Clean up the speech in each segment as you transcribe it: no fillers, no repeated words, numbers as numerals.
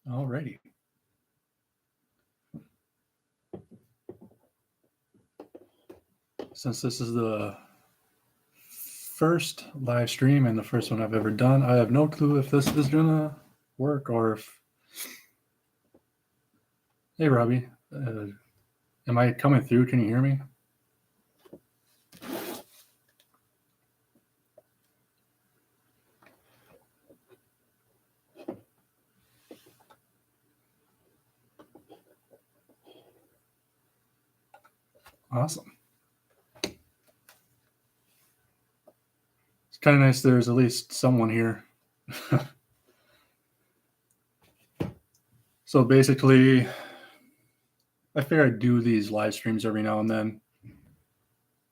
Alrighty. Since this is the first live stream and the first one I've ever done, I have no clue if this is gonna work or if... Hey, Robbie. Am I coming through? Can you hear me? Awesome. It's kind of nice there's at least someone here. So basically, I figure I do these live streams every now and then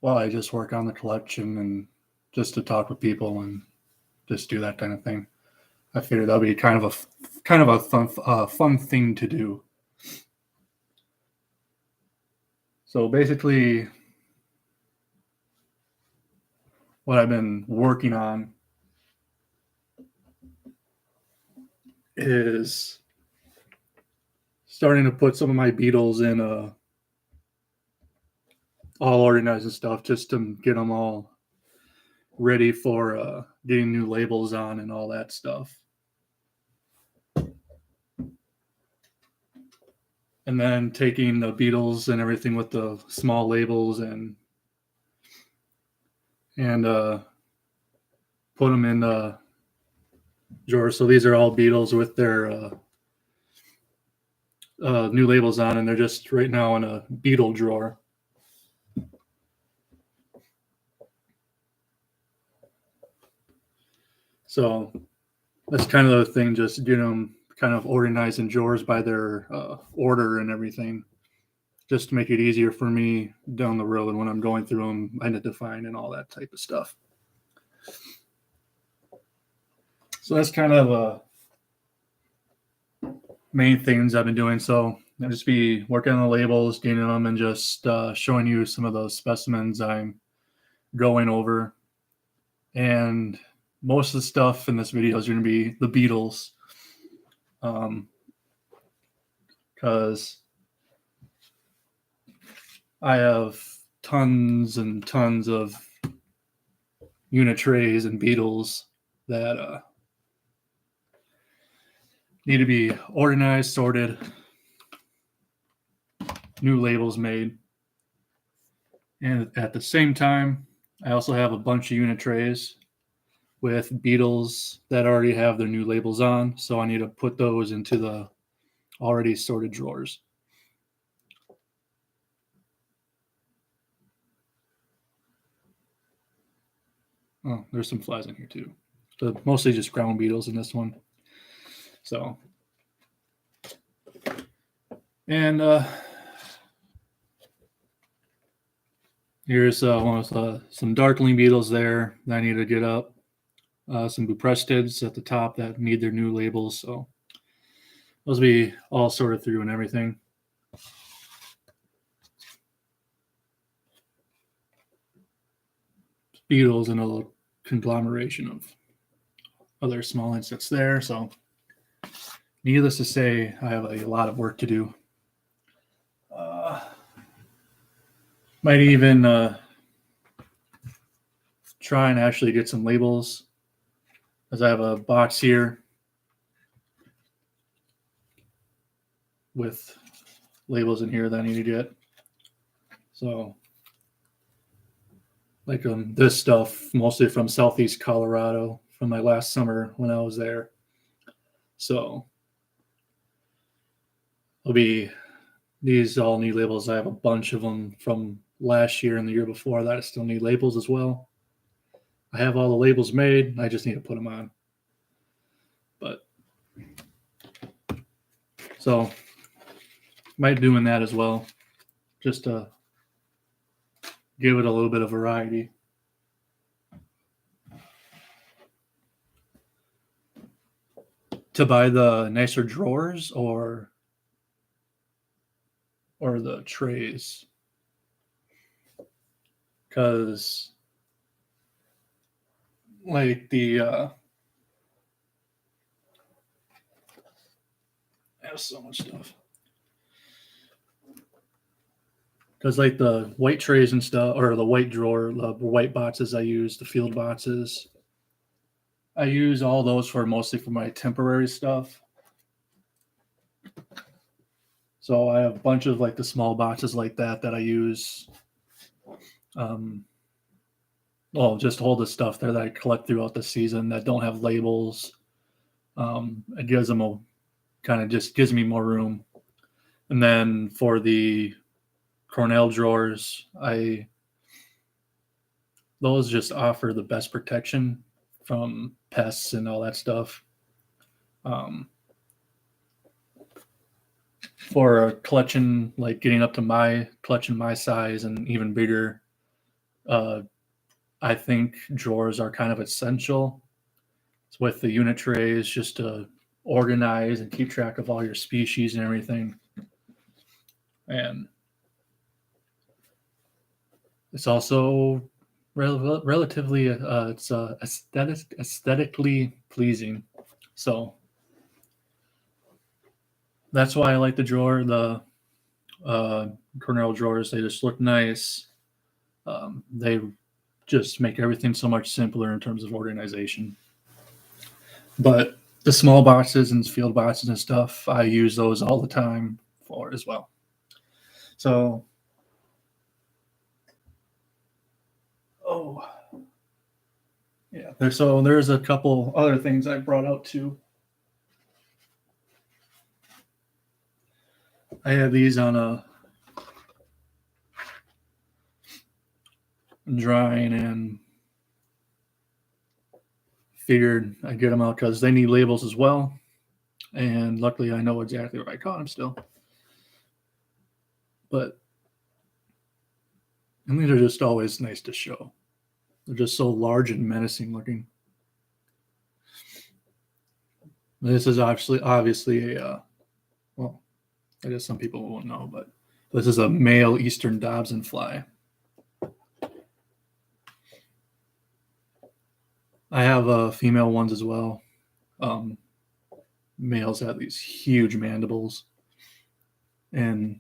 while I just work on the collection and just to talk with people and just do that kind of thing. I figured that'd be kind of a fun thing to do. So basically, what I've been working on is starting to put some of my beetles in all organized and stuff, just to get them all ready for getting new labels on and all that stuff. And then taking the beetles and everything with the small labels and put them in drawers. So these are all beetles with their new labels on, and they're just right now in a beetle drawer. So that's kind of the thing, just getting them kind of organized in drawers by their order and everything, just to make it easier for me down the road when I'm going through them, identifying and all that type of stuff. So that's kind of main things I've been doing. So I'll just be working on the labels, getting them, and just showing you some of those specimens I'm going over. And most of the stuff in this video is going to be the beetles, because I have tons and tons of unit trays and beetles that need to be organized, sorted, new labels made. And at the same time, I also have a bunch of unit trays with beetles that already have their new labels on, so I need to put those into the already sorted drawers. Oh, there's some flies in here too, but mostly just ground beetles in this one. So, and here's one with some darkling beetles there that I need to get up. Some buprestids at the top that need their new labels, so those will be all sorted through and everything. Beetles and a little conglomeration of other small insects there. So needless to say, I have a lot of work to do. Might even try and actually get some labels, as I have a box here with labels in here that I need to get. So like this stuff, mostly from Southeast Colorado, from my last summer when I was there. So these all need labels. I have a bunch of them from last year and the year before that I still need labels as well. I have all the labels made. I just need to put them on. But so might be doing that as well, just to give it a little bit of variety. To buy the nicer drawers or the trays, because like the have so much stuff. Because like the white trays and stuff, or the white drawer, the white boxes I use, the field boxes, I use all those for mostly for my temporary stuff. So I have a bunch of like the small boxes like that I use. Just hold the stuff there that I collect throughout the season that don't have labels. It gives them a kind of just gives me more room. And then for the Cornell drawers, those just offer the best protection from pests and all that stuff. For a collection, like getting up to my collection, my size and even bigger, I think drawers are kind of essential with the unit trays just to organize and keep track of all your species and everything. And it's also relatively it's aesthetically pleasing. So that's why I like the drawer. The Cornell drawers, they just look nice. They just make everything so much simpler in terms of organization. But the small boxes and field boxes and stuff, I use those all the time for as well. So, yeah. There's a couple other things I brought out too. I have these on a drying and figured I'd get them out because they need labels as well. And luckily I know exactly where I caught them still. But and these are just always nice to show. They're just so large and menacing looking. This is obviously a, well, I guess some people won't know, but this is a male Eastern Dobson fly. I have female ones as well. Males have these huge mandibles. And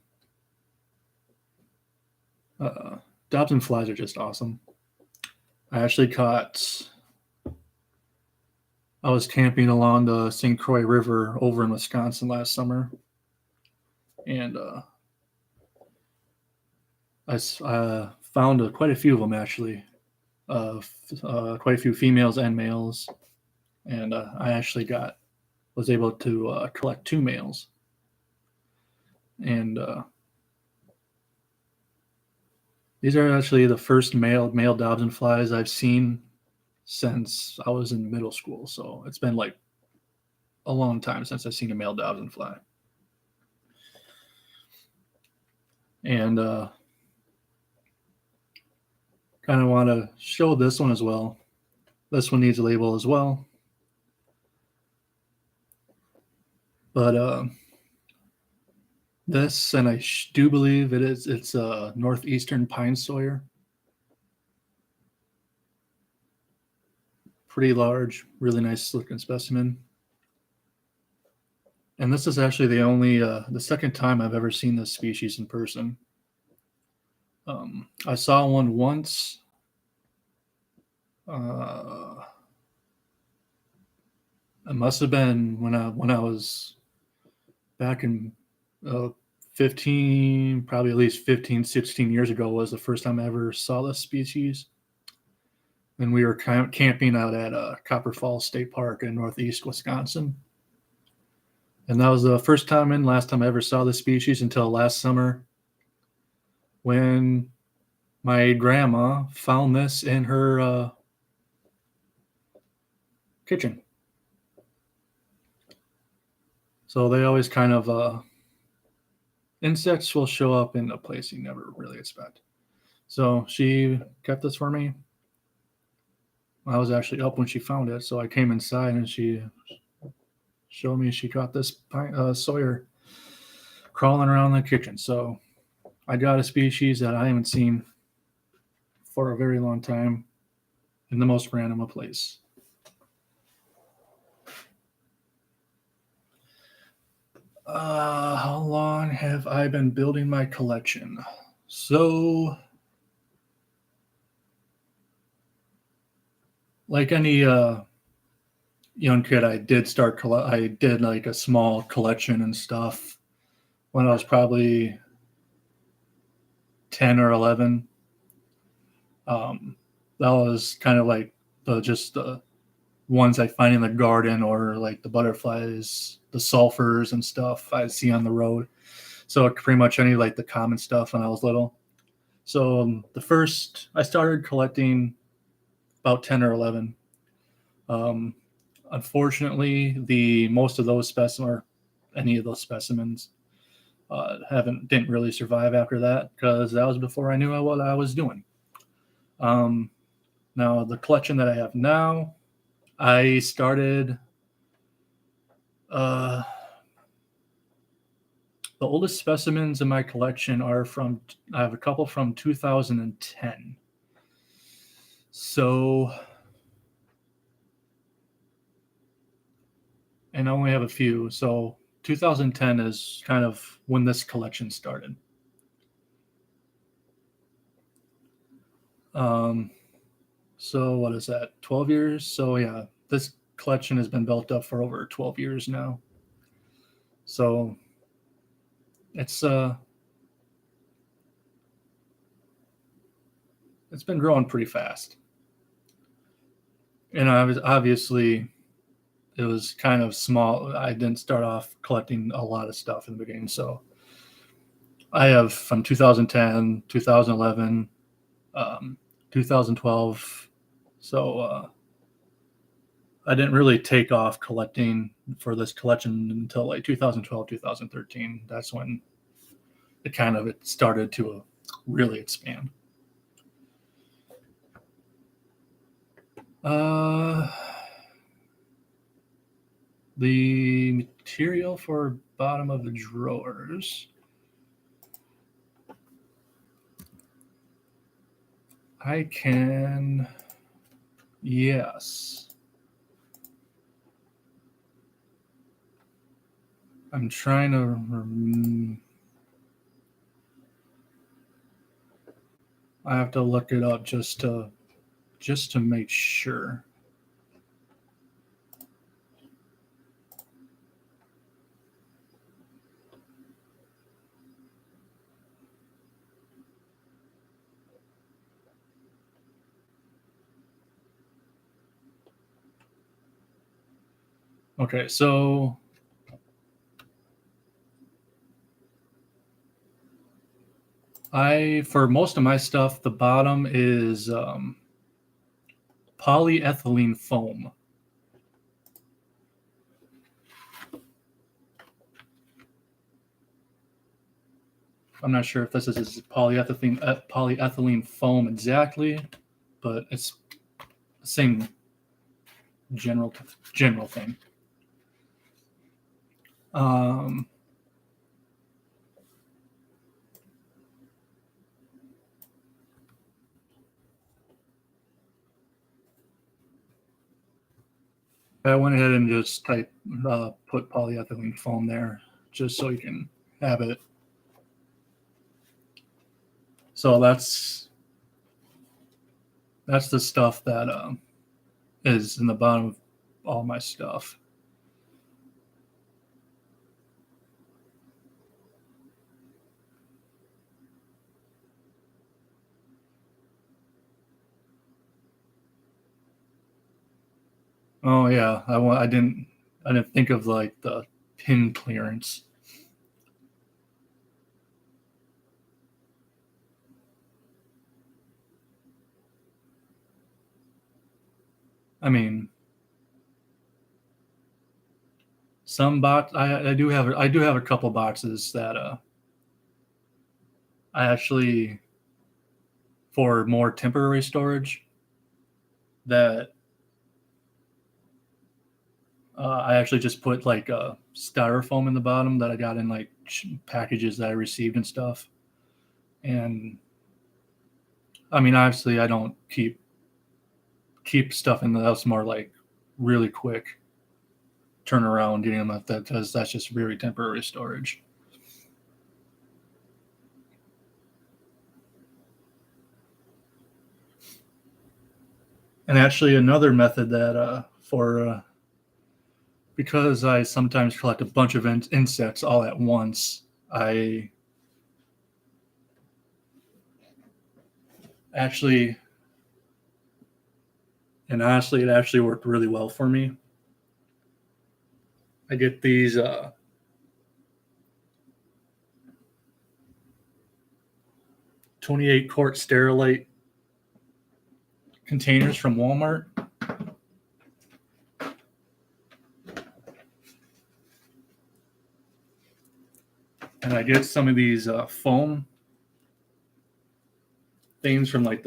Dobson flies are just awesome. I actually I was camping along the St. Croix River over in Wisconsin last summer. And I found quite a few of them actually. Quite a few females and males. And I actually was able to collect 2 males. And these are actually the first male Dobson flies I've seen since I was in middle school. So it's been like a long time since I've seen a male Dobson fly. And kind of want to show this one as well. This one needs a label as well. But this, and I do believe it's a Northeastern pine Sawyer. Pretty large, really nice looking specimen. And this is actually the second time I've ever seen this species in person. I saw one once. It must have been when I was back in 15, probably at least 15, 16 years ago was the first time I ever saw this species. And we were camping out at Copper Falls State Park in Northeast Wisconsin. And that was the first time and last time I ever saw this species until last summer when my grandma found this in her kitchen. So they always kind of, insects will show up in a place you never really expect. So she kept this for me. I was actually up when she found it, so I came inside and she showed me she caught this Sawyer crawling around the kitchen. So I got a species that I haven't seen for a very long time in the most random of place. How long have I been building my collection? So, like any young kid, I did like a small collection and stuff when I was probably 10 or 11. That was kind of like the ones I find in the garden, or like the butterflies, the sulfurs and stuff I see on the road. So pretty much any like the common stuff when I was little. So the first I started collecting about 10 or 11. Um, Unfortunately, the most of those specimens, or any of those specimens, didn't really survive after that, because that was before I knew what I was doing. Um, Now the collection that I have now, I started. Uh, the oldest specimens in my collection are from. I have a couple from 2010. So, and I only have a few. So 2010 is kind of when this collection started. Um, so what is that? 12 years. So yeah, this collection has been built up for over 12 years now. So it's it's been growing pretty fast. And I was obviously it was kind of small. I didn't start off collecting a lot of stuff in the beginning. So I have from 2010, 2011, 2012. So I didn't really take off collecting for this collection until like 2012, 2013. That's when it started to really expand. Uh, the material for bottom of the drawers. I can, yes. I'm trying to. I have to look it up just to make sure. Okay, so for most of my stuff, the bottom is polyethylene foam. I'm not sure if this is polyethylene foam exactly, but it's the same general thing. Um, I went ahead and just put polyethylene foam there, just so you can have it. So that's the stuff that is in the bottom of all my stuff. Oh yeah, I didn't think of like the pin clearance. I mean, some I do have a couple boxes that I actually, for more temporary storage, that I actually just put like styrofoam in the bottom that I got in like packages that I received and stuff. And I mean, obviously, I don't keep stuff in the house more like really quick. turn around getting them at that, because that's just very temporary storage. And actually, another method that because I sometimes collect a bunch of insects all at once, I actually, and honestly, it actually worked really well for me. I get these 28 quart Sterilite containers from Walmart. And I get some of these foam things from like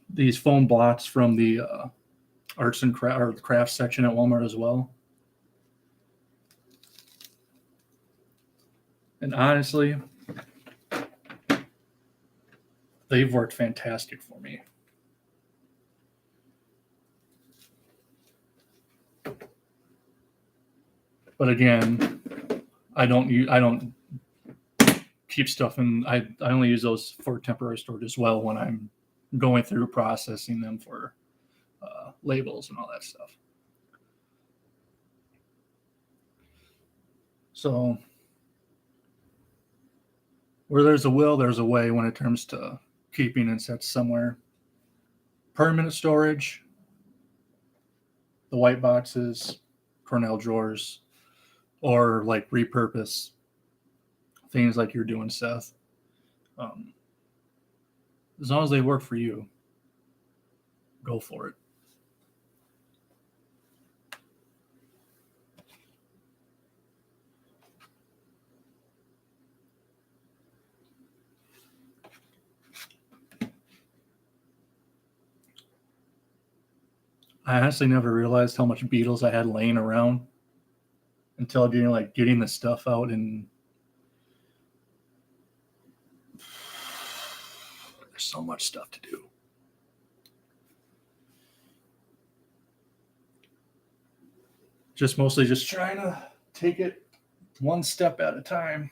these foam blocks from the arts and crafts section at Walmart as well. And honestly, they've worked fantastic for me. But again, I don't keep stuff in. I only use those for temporary storage as well when I'm going through processing them for labels and all that stuff. So where there's a will, there's a way when it comes to keeping insects somewhere. Permanent storage, the white boxes, Cornell drawers, or like repurpose things like you're doing, Seth. As long as they work for you, go for it. I honestly never realized how much beetles I had laying around until getting the stuff out, and there's so much stuff to do. Just mostly just trying to take it one step at a time.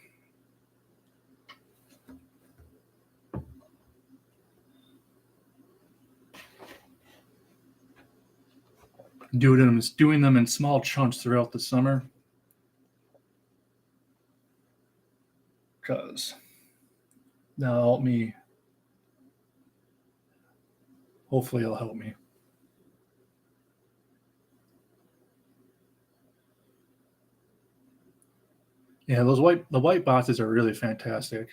Doing them in small chunks throughout the summer, because that'll help me. Hopefully it'll help me. Yeah, the white boxes are really fantastic.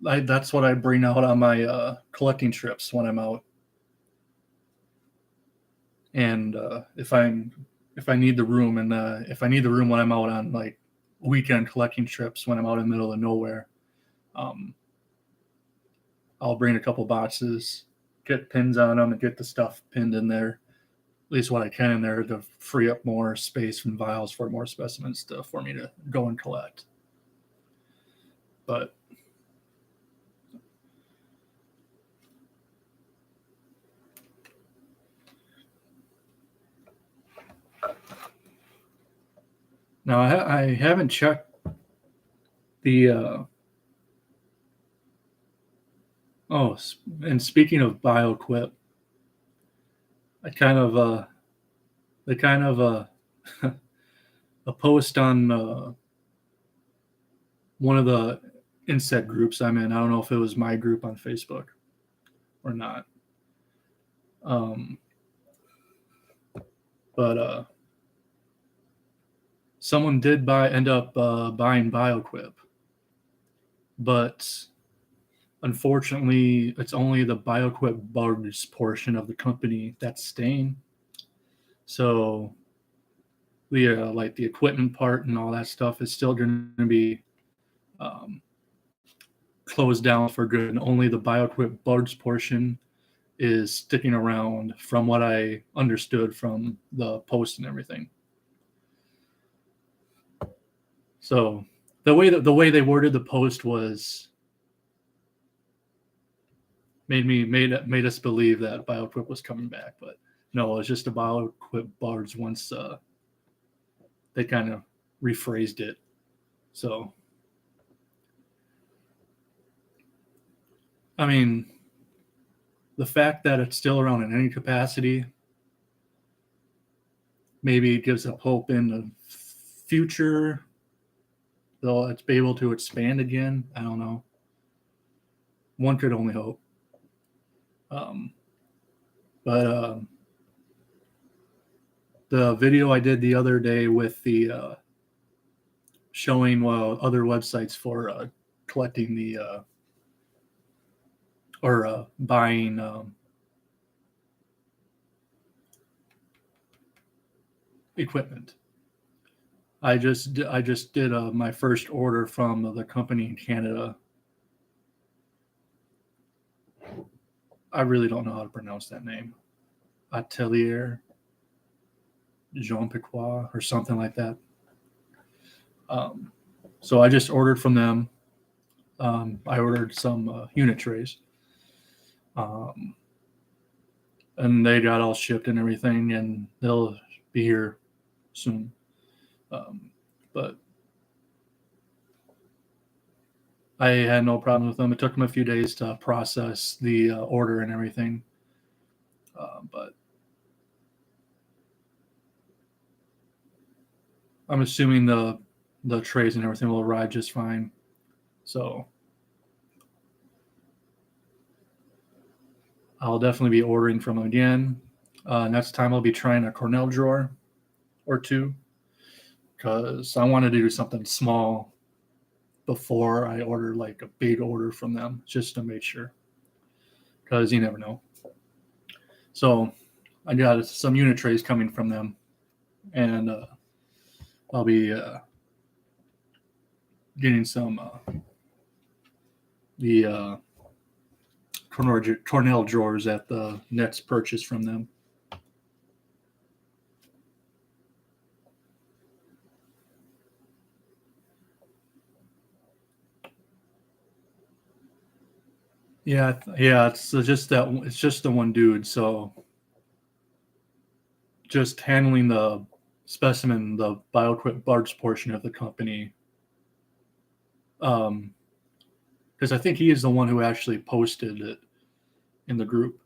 That's what I bring out on my collecting trips when I'm out. And if I need the room, and if I need the room when I'm out on like weekend collecting trips, when I'm out in the middle of nowhere, I'll bring a couple boxes, get pins on them, and get the stuff pinned in there, at least what I can in there, to free up more space and vials for more specimens for me to go and collect. But now I haven't checked the and speaking of BioQuip, I kind of a post on one of the insect groups I'm in. I don't know if it was my group on Facebook or not. But someone did end up buying BioQuip, but unfortunately, it's only the BioQuip bugs portion of the company that's staying. So the equipment part and all that stuff is still going to be closed down for good, and only the BioQuip bugs portion is sticking around, from what I understood from the post and everything. So the way they worded the post was made us believe that BioQuip was coming back, but No, it's just a bioequipped bards once they kind of rephrased it. So, I mean, the fact that it's still around in any capacity, maybe it gives up hope in the future. They'll it's be able to expand again. I don't know. One could only hope. But the video I did the other day with the showing other websites for collecting the or buying equipment. I just did my first order from the company in Canada. I really don't know how to pronounce that name. Atelier Jean Piquois or something like that. So I just ordered from them. I ordered some unit trays. And they got all shipped and everything, and they'll be here soon. But I had no problem with them. It took them a few days to process the order and everything. But I'm assuming the trays and everything will arrive just fine. So I'll definitely be ordering from them again. Next time I'll be trying a Cornell drawer or two, because I wanted to do something small before I order like a big order from them, just to make sure, because you never know. So I got some unit trays coming from them, and I'll be getting some the Cornell drawers at the next purchase from them. Yeah, it's just that it's just the one dude. So just handling the specimen, the bioequipped barge portion of the company. Because I think he is the one who actually posted it in the group,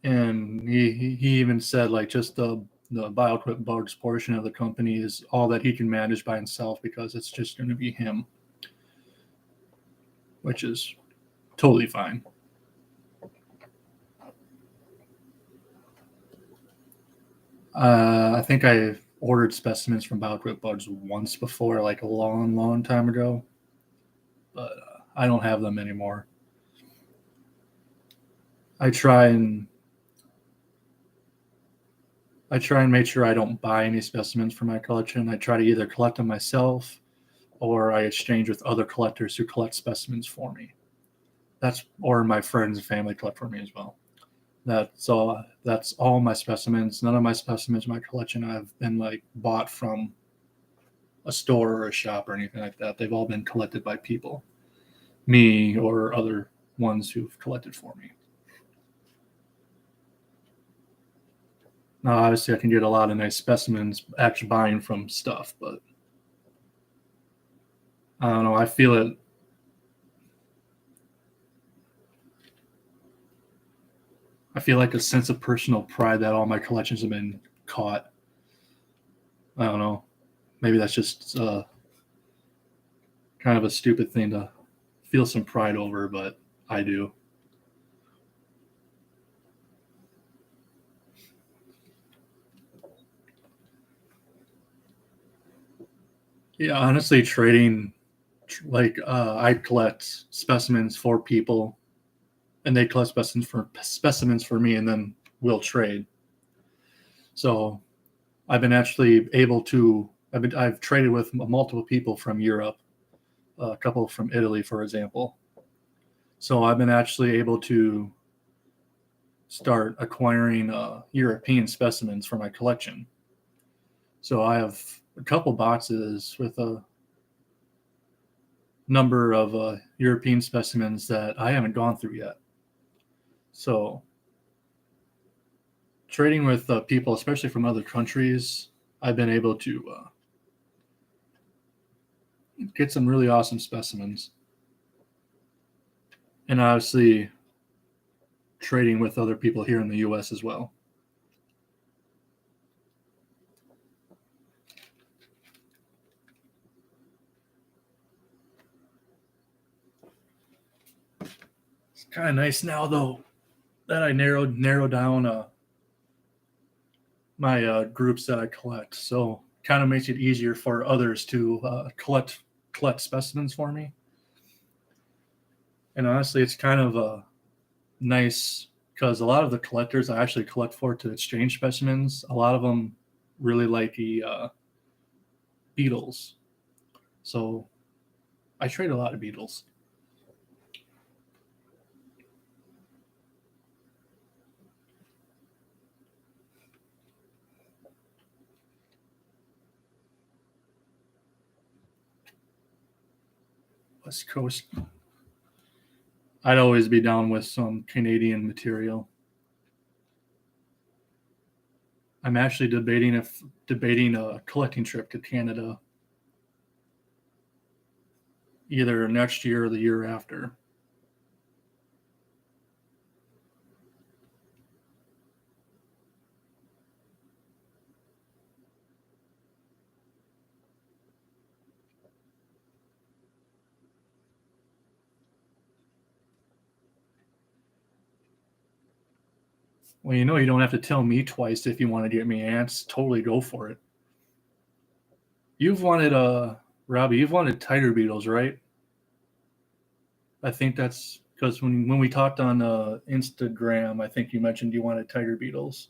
and he even said like just the bioequipped barge portion of the company is all that he can manage by himself, because it's just going to be him, which is totally fine. I think I ordered specimens from bioequipped barge once before, like a long time ago, but I don't have them anymore. I try and make sure I don't buy any specimens for my collection. I try to either collect them myself, or I exchange with other collectors who collect specimens for me. Or my friends and family collect for me as well. That's all my specimens. None of my specimens in my collection have been like bought from a store or a shop or anything like that. They've all been collected by people, me or other ones who've collected for me. Now, obviously, I can get a lot of nice specimens actually buying from stuff, but I don't know. I feel it. I feel like a sense of personal pride that all my collections have been caught. I don't know. Maybe that's just kind of a stupid thing to feel some pride over, but I do. Yeah, honestly, trading, like I collect specimens for people, and they collect specimens for me, and then we'll trade. So I've been actually able to. I've traded with multiple people from Europe, a couple from Italy, for example. So I've been actually able to start acquiring European specimens for my collection. So I have a couple boxes with a number of European specimens that I haven't gone through yet. So trading with people, especially from other countries, I've been able to get some really awesome specimens. And obviously trading with other people here in the U.S. as well. It's kind of nice now, though, that I narrowed down my groups that I collect. So kind of makes it easier for others to collect specimens for me. And honestly, it's kind of nice because a lot of the collectors I actually collect for to exchange specimens, a lot of them really like the beetles. So I trade a lot of beetles. West Coast. I'd always be down with some Canadian material. I'm actually debating a collecting trip to Canada either next year or the year after. Well, you know, you don't have to tell me twice if you want to get me ants. Totally go for it. You've wanted Robbie, you've wanted tiger beetles, right? I think that's because when we talked on Instagram, I think you mentioned you wanted tiger beetles.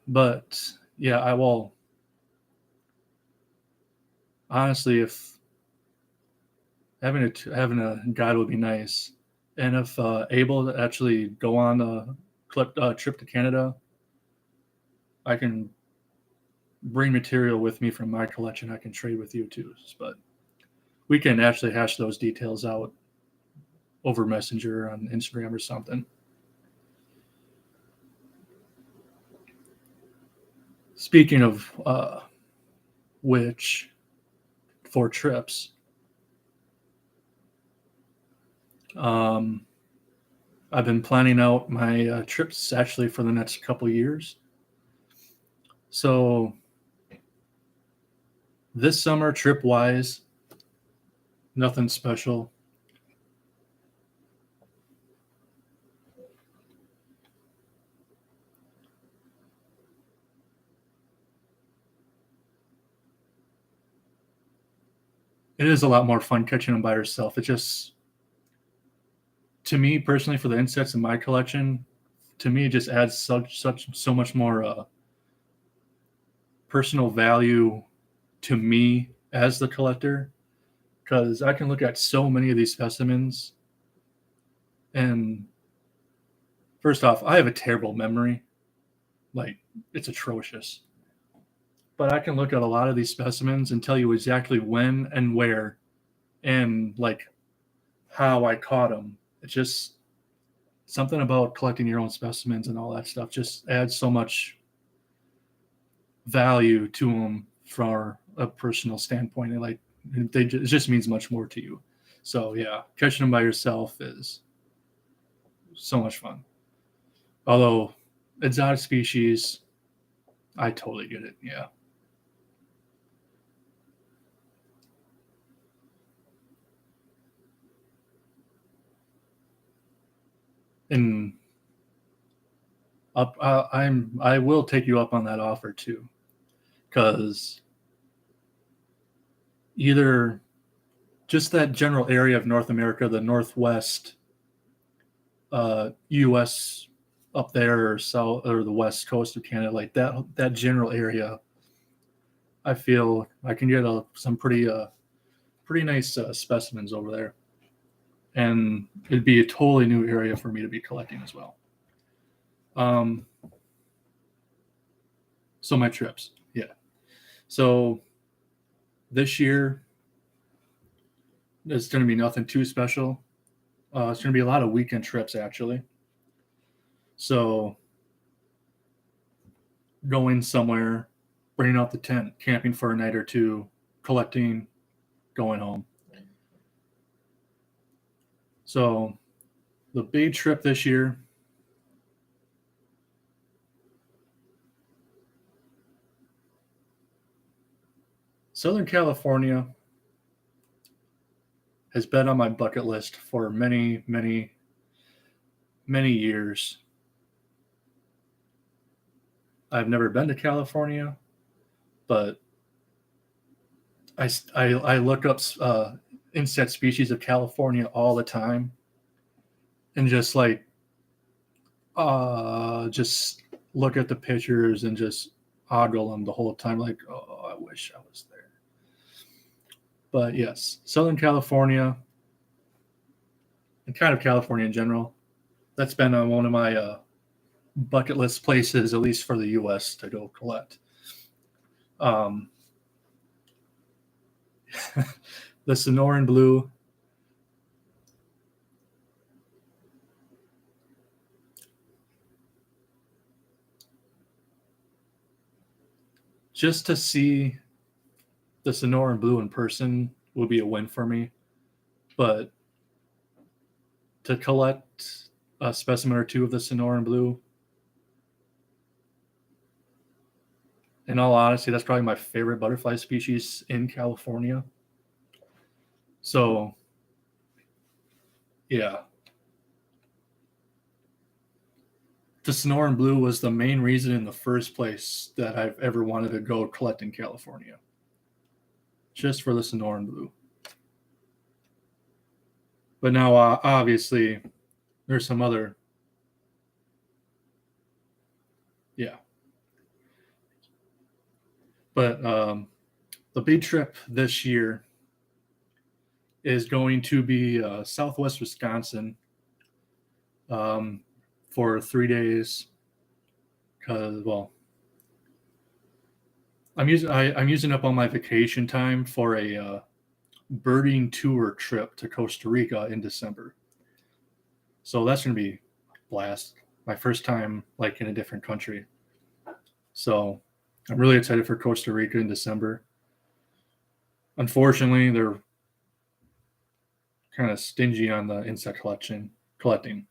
But yeah, I will. Honestly, if having a guide would be nice, and if able to actually go on a trip to Canada, I can bring material with me from my collection. I can trade with you too, but we can actually hash those details out over Messenger on Instagram or something. Speaking of which, for trips, I've been planning out my trips actually for the next couple years. So this summer, trip wise, nothing special. It is a lot more fun catching them by yourself. It just, to me personally, for the insects in my collection, to me, it just adds so much more personal value to me as the collector, because I can look at so many of these specimens, and first off, I have a terrible memory, like it's atrocious. But I can look at a lot of these specimens and tell you exactly when and where, and like how I caught them. It's just something about collecting your own specimens and all that stuff just adds so much value to them from a personal standpoint. And like it just means much more to you. So yeah, catching them by yourself is so much fun. Although exotic species, I totally get it. Yeah. And I will take you up on that offer too, because either just that general area of North America, the Northwest, U.S. up there, or south, or the West Coast of Canada, like that general area, I feel I can get some pretty nice specimens over there, and it'd be a totally new area for me to be collecting as well. So my trips, yeah. So this year, It's going to be nothing too special. It's going to be a lot of weekend trips, actually. So going somewhere, bringing out the tent, camping for a night or two, collecting, going home. So the big trip this year, Southern California has been on my bucket list for many, many, many years. I've never been to California, but I look up insect species of California all the time, and just just look at the pictures and just ogle them the whole time. Like, oh, I wish I was there. But yes, Southern California and kind of California in general. That's been one of my bucket list places, at least for the U.S., to go collect. The Sonoran blue. Just to see the Sonoran blue in person would be a win for me. But to collect a specimen or two of the Sonoran blue, in all honesty, that's probably my favorite butterfly species in California. So, yeah. The Sonoran blue was the main reason in the first place that I've ever wanted to go collect in California. Just for the Sonoran blue. But now, obviously, there's some other. Yeah. But the big trip this year is going to be Southwest Wisconsin for 3 days. Because, well, I'm using up all my vacation time for a birding tour trip to Costa Rica in December. So that's going to be a blast. My first time in a different country. So I'm really excited for Costa Rica in December. Unfortunately, they're kind of stingy on the insect collecting.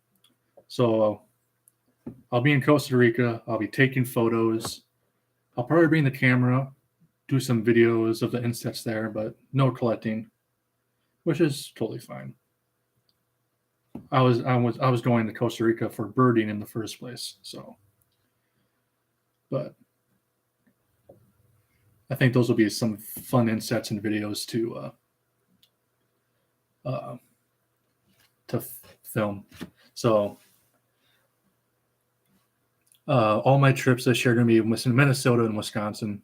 So I'll be in Costa Rica. I'll be taking photos. I'll probably bring the camera, do some videos of the insects there, but no collecting, which is totally fine. I was going to Costa Rica for birding in the first place, so. But I think those will be some fun insects and videos to film. So all my trips this year are going to be in Minnesota and Wisconsin.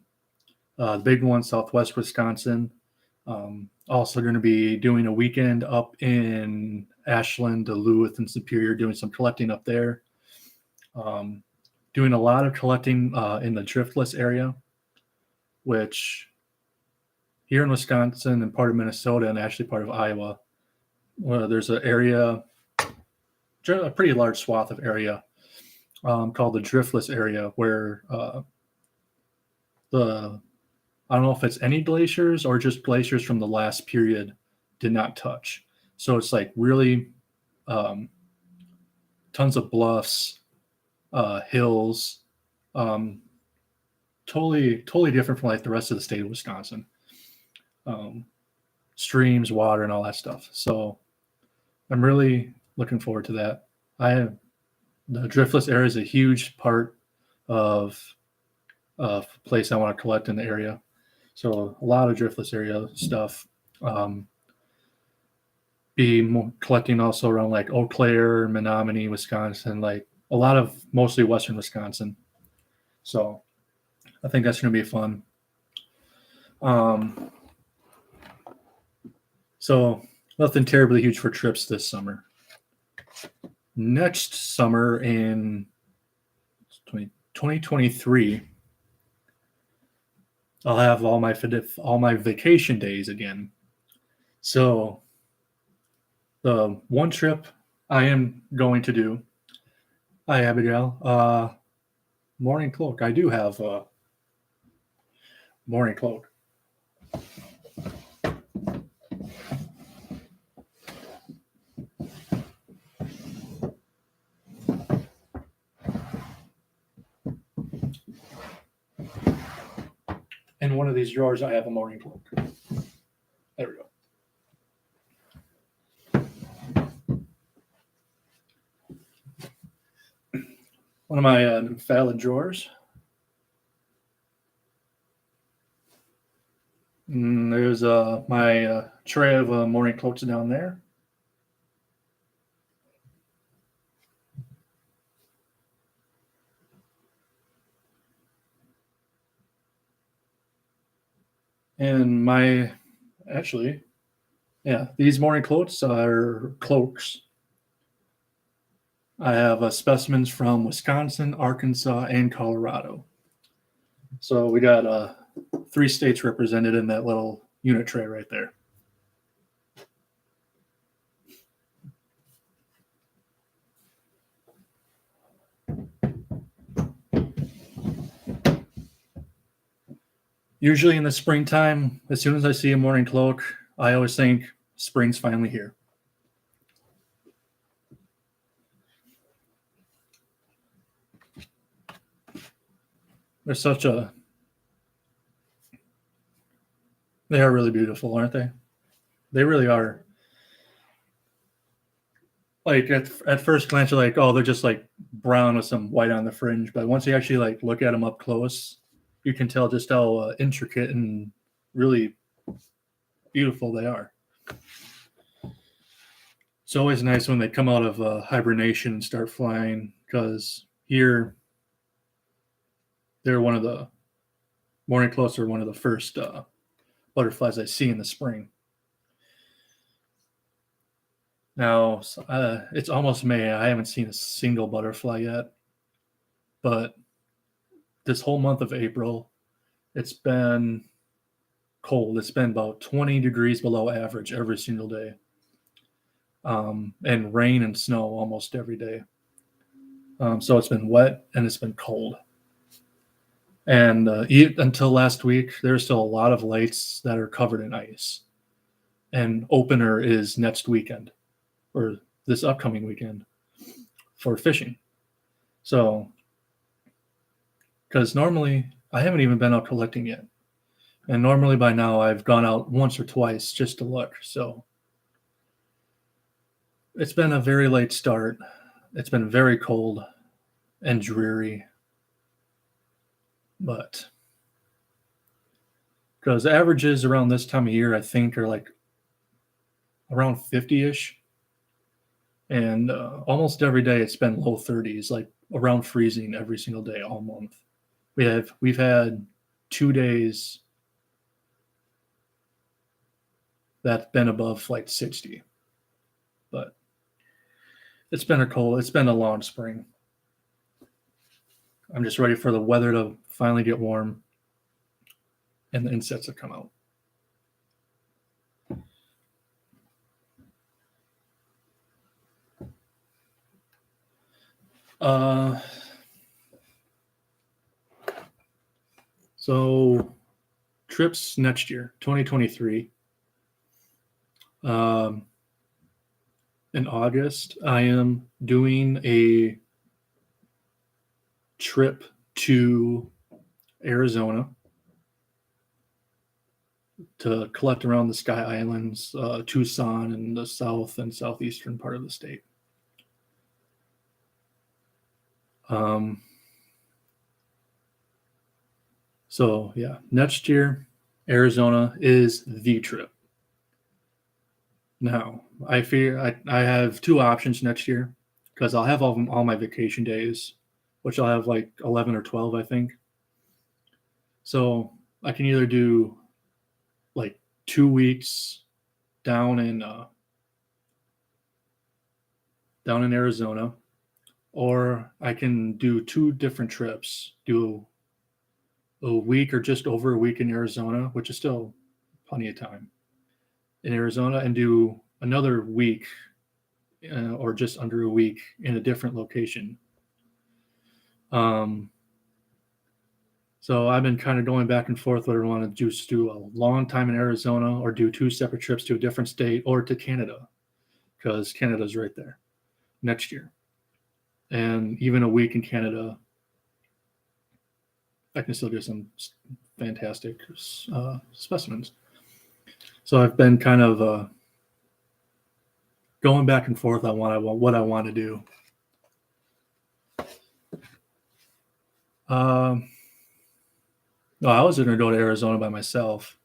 The big one, Southwest Wisconsin. Also going to be doing a weekend up in Ashland, Duluth, and Superior, doing some collecting up there. Doing a lot of collecting in the driftless area, which here in Wisconsin and part of Minnesota and actually part of Iowa, there's an area, a pretty large swath of area called the driftless area, where I don't know if it's any glaciers or just glaciers from the last period did not touch. So it's really tons of bluffs, hills, totally different from the rest of the state of Wisconsin. Streams, water, and all that stuff. So I'm really looking forward to that. The driftless area is a huge part of a place I want to collect in the area. So a lot of driftless area stuff. Be collecting also around Eau Claire, Menominee, Wisconsin, a lot of mostly western Wisconsin. So I think that's going to be fun. So nothing terribly huge for trips this summer. Next summer in 2023, I'll have all my vacation days again. So The one trip I am going to do. Hi, Abigail. Morning cloak. I do have a morning cloak. In one of these drawers, I have a morning cloak. There we go. One of my valid drawers. And there's my tray of morning cloaks down there. And these morning cloaks are cloaks. I have specimens from Wisconsin, Arkansas, and Colorado. So we got 3 states represented in that little unit tray right there. Usually in the springtime, as soon as I see a morning cloak, I always think spring's finally here. They are really beautiful, aren't they? They really are. Like at first glance, you're like, oh, they're just like brown with some white on the fringe. But once you actually like look at them up close, you can tell just how intricate and really beautiful they are. It's always nice when they come out of hibernation and start flying, because here they're one of the morning cloaks are one of the first butterflies I see in the spring. Now, it's almost May. I haven't seen a single butterfly yet. But this whole month of April, it's been cold. It's been about 20 degrees below average every single day. And rain and snow almost every day. So it's been wet and it's been cold. And until last week, there's still a lot of lakes that are covered in ice. And opener is next weekend, or this upcoming weekend, for fishing. So, because normally I haven't even been out collecting yet. And normally by now I've gone out once or twice just to look. So it's been a very late start. It's been very cold and dreary. But because averages around this time of year, I think, are like around 50-ish. And almost every day it's been low 30s, like around freezing every single day all month. We've had 2 days that's been above like 60. But it's been a long spring. I'm just ready for the weather to finally get warm and the insects to come out. So trips next year, 2023. In August, I am doing a trip to Arizona to collect around the Sky Islands, Tucson, and the south and southeastern part of the state. So yeah, next year, Arizona is the trip. Now, I fear I have 2 options next year, because I'll have all my vacation days, which I'll have like 11 or 12, I think. So I can either do like 2 weeks down in Arizona, or I can do 2 different trips. Do a week or just over a week in Arizona, which is still plenty of time in Arizona, and do another week or just under a week in a different location. So I've been kind of going back and forth whether I want to just do a long time in Arizona or do 2 separate trips to a different state or to Canada, because Canada's right there next year. And even a week in Canada, I can still get some fantastic specimens. So I've been kind of going back and forth on what I want to do. No, I was going to go to Arizona by myself.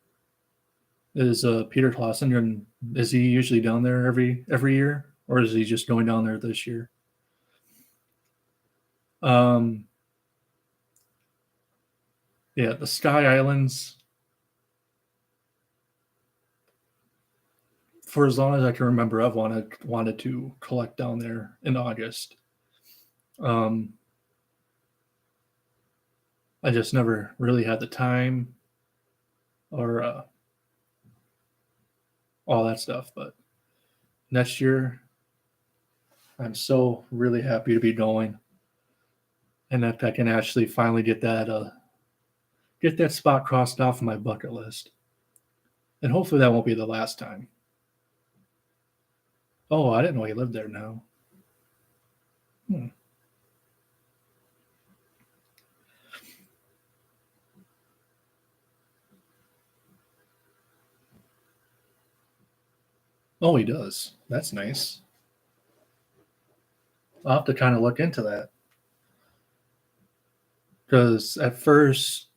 Is Peter Clausen, is he usually down there every year, or is he just going down there this year? Yeah, the Sky Islands. For as long as I can remember, I've wanted to collect down there in August. I just never really had the time or all that stuff. But next year, I'm so really happy to be going, and that I can actually finally get that spot crossed off my bucket list. And hopefully that won't be the last time. Oh, I didn't know he lived there now. Oh, he does. That's nice. I'll have to kind of look into that. Because at first,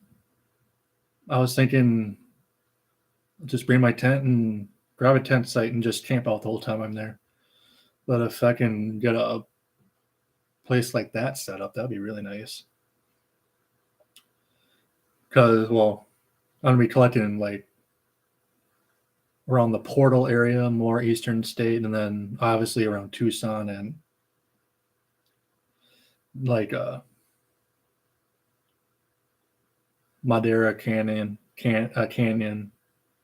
I was thinking just bring my tent and grab a tent site and just camp out the whole time I'm there. But if I can get a place like that set up, that'd be really nice. Because, well, I'm going to be collecting like around the Portal area, more eastern state, and then obviously around Tucson and like Madera Canyon,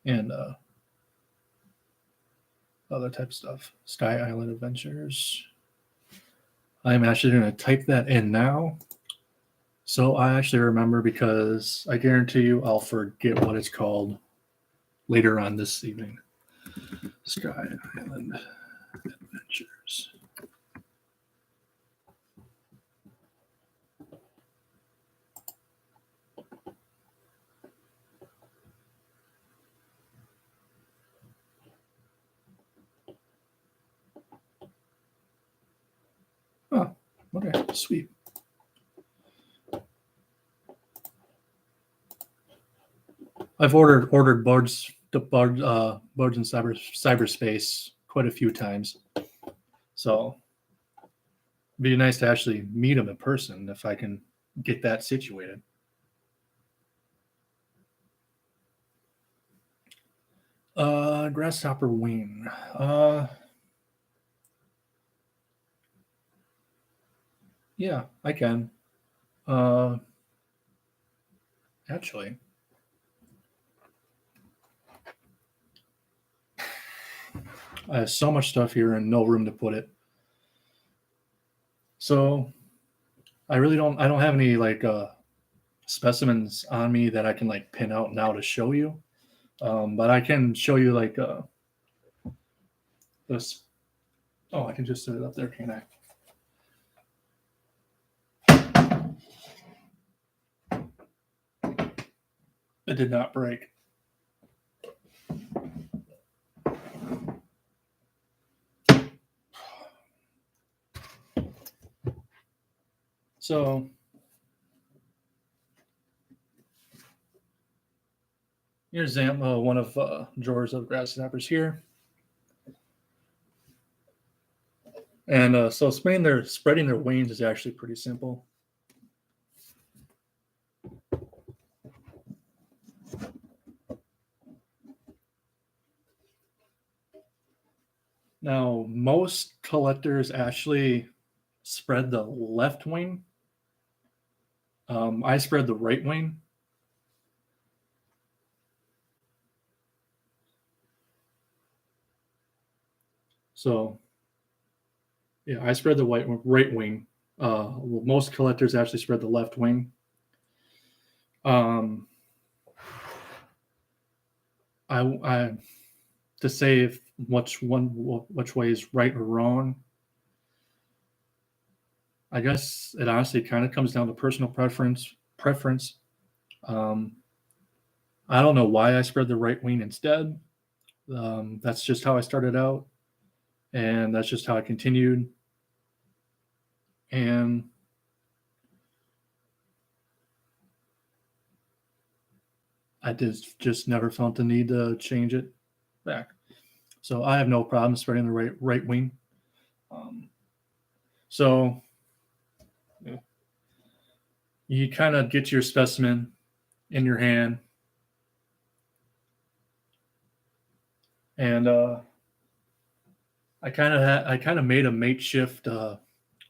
and other type of stuff. Sky Island Adventures. I'm actually going to type that in now, so I actually remember, because I guarantee you I'll forget what it's called later on this evening. Sky Island Adventures. Oh, okay, sweet. I've ordered birds in cyberspace quite a few times, so it'd be nice to actually meet them in person if I can get that situated. Grasshopper wing. Yeah, I can. Actually, I have so much stuff here and no room to put it. So I don't have any like specimens on me that I can like pin out now to show you. But I can show you like this. Oh, I can just set it up there, can't I? It did not break. So here's one of drawers of grasshoppers here. And so spreading their wings is actually pretty simple. Now, most collectors actually spread the left wing. I spread the right wing. So Yeah, I spread the right wing. Well, most collectors actually spread the left wing. I to say if which way is right or wrong. I guess it honestly kind of comes down to personal preference. Um, I don't know why I spread the right wing instead. That's just how I started out, and that's just how I continued. And I just never felt the need to change it back. So I have no problem spreading the right wing. So you kind of get your specimen in your hand, and I kind of made a makeshift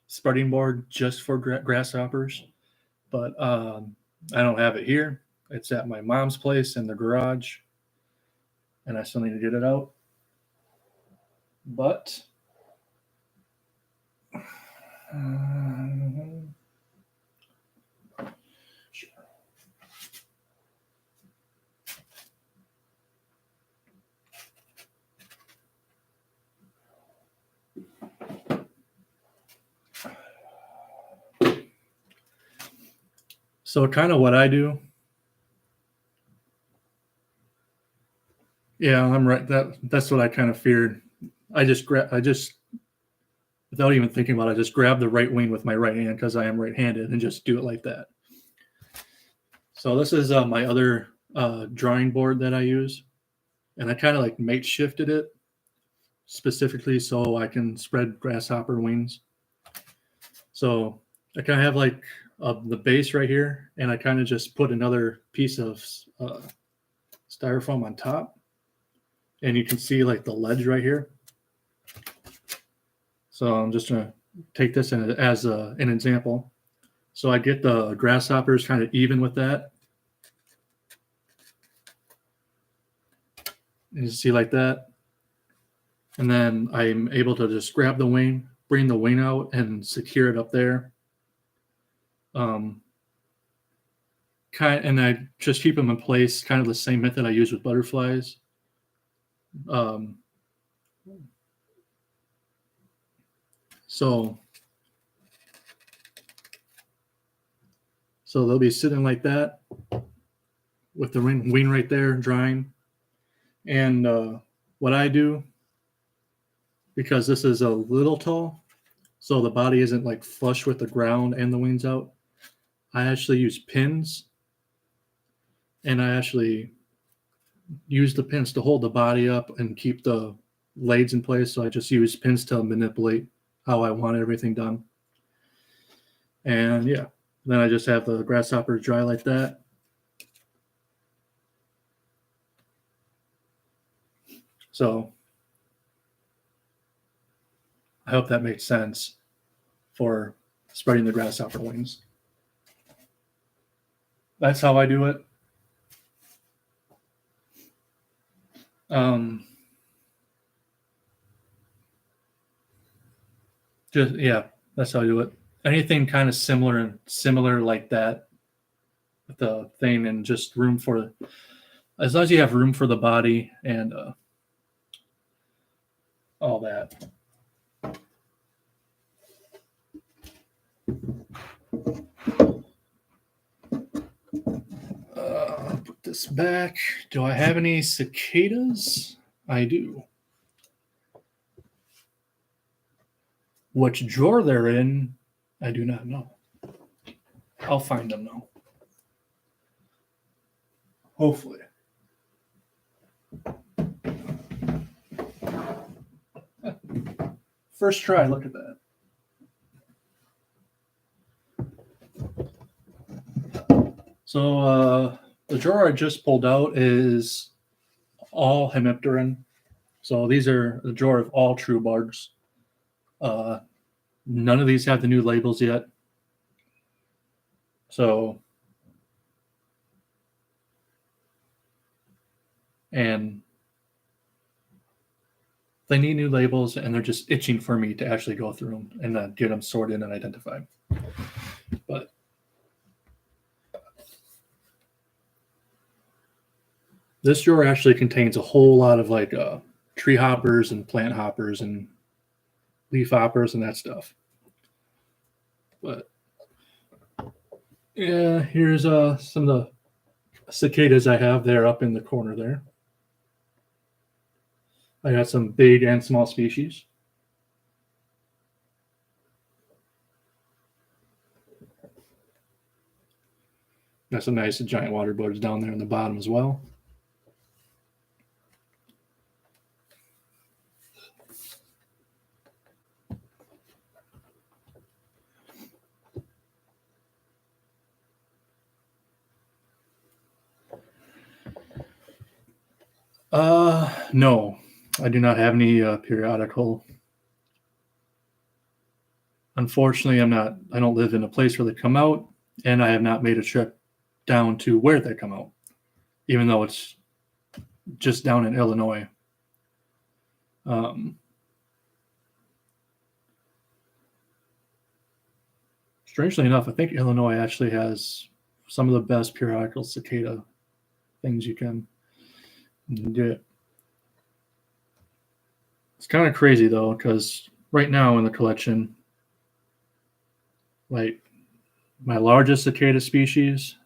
spreading board just for grasshoppers, but I don't have it here. It's at my mom's place in the garage, and I still need to get it out. But sure. So kind of what I do. Yeah, I'm right. That's what I kind of feared. I just without even thinking about it, I just grab the right wing with my right hand because I am right-handed and just do it like that. So this is my other drawing board that I use, and I kind of like mate shifted it specifically so I can spread grasshopper wings. So I kind of have like the base right here, and I kind of just put another piece of styrofoam on top, and you can see like the ledge right here. So I'm just going to take this as an example. So I get the grasshoppers kind of even with that. You see like that. And then I'm able to just grab the wing, bring the wing out, and secure it up there. And I just keep them in place, kind of the same method I use with butterflies. So they'll be sitting like that with the wing right there drying. And what I do, because this is a little tall, so the body isn't like flush with the ground and the wings out, I actually use pins, and I actually use the pins to hold the body up and keep the blades in place. So I just use pins to manipulate how I want everything done. And yeah, then I just have the grasshopper dry like that. So I hope that makes sense for spreading the grasshopper wings. That's how I do it. That's how I do it. Anything kind of similar like that with the thing, and just room for, as long as you have room for the body and all that. Put this back. Do I have any cicadas? I do. Which drawer they're in, I do not know. I'll find them though. Hopefully. First try, look at that. So the drawer I just pulled out is all hemipteran. So these are the drawer of all true bugs. None of these have the new labels yet. So, and They need new labels, and they're just itching for me to actually go through them and get them sorted and identified. But this drawer actually contains a whole lot of like tree hoppers and plant hoppers and leaf hoppers and that stuff. But yeah, here's some of the cicadas I have there up in the corner there. I got some big and small species. Got some nice giant water bugs down there in the bottom as well. No, I do not have any periodical. Unfortunately, I don't live in a place where they come out, and I have not made a trip down to where they come out, even though it's just down in Illinois. Strangely enough, I think Illinois actually has some of the best periodical cicada things you can get. It's kind of crazy though, because right now in the collection, like my largest cicada species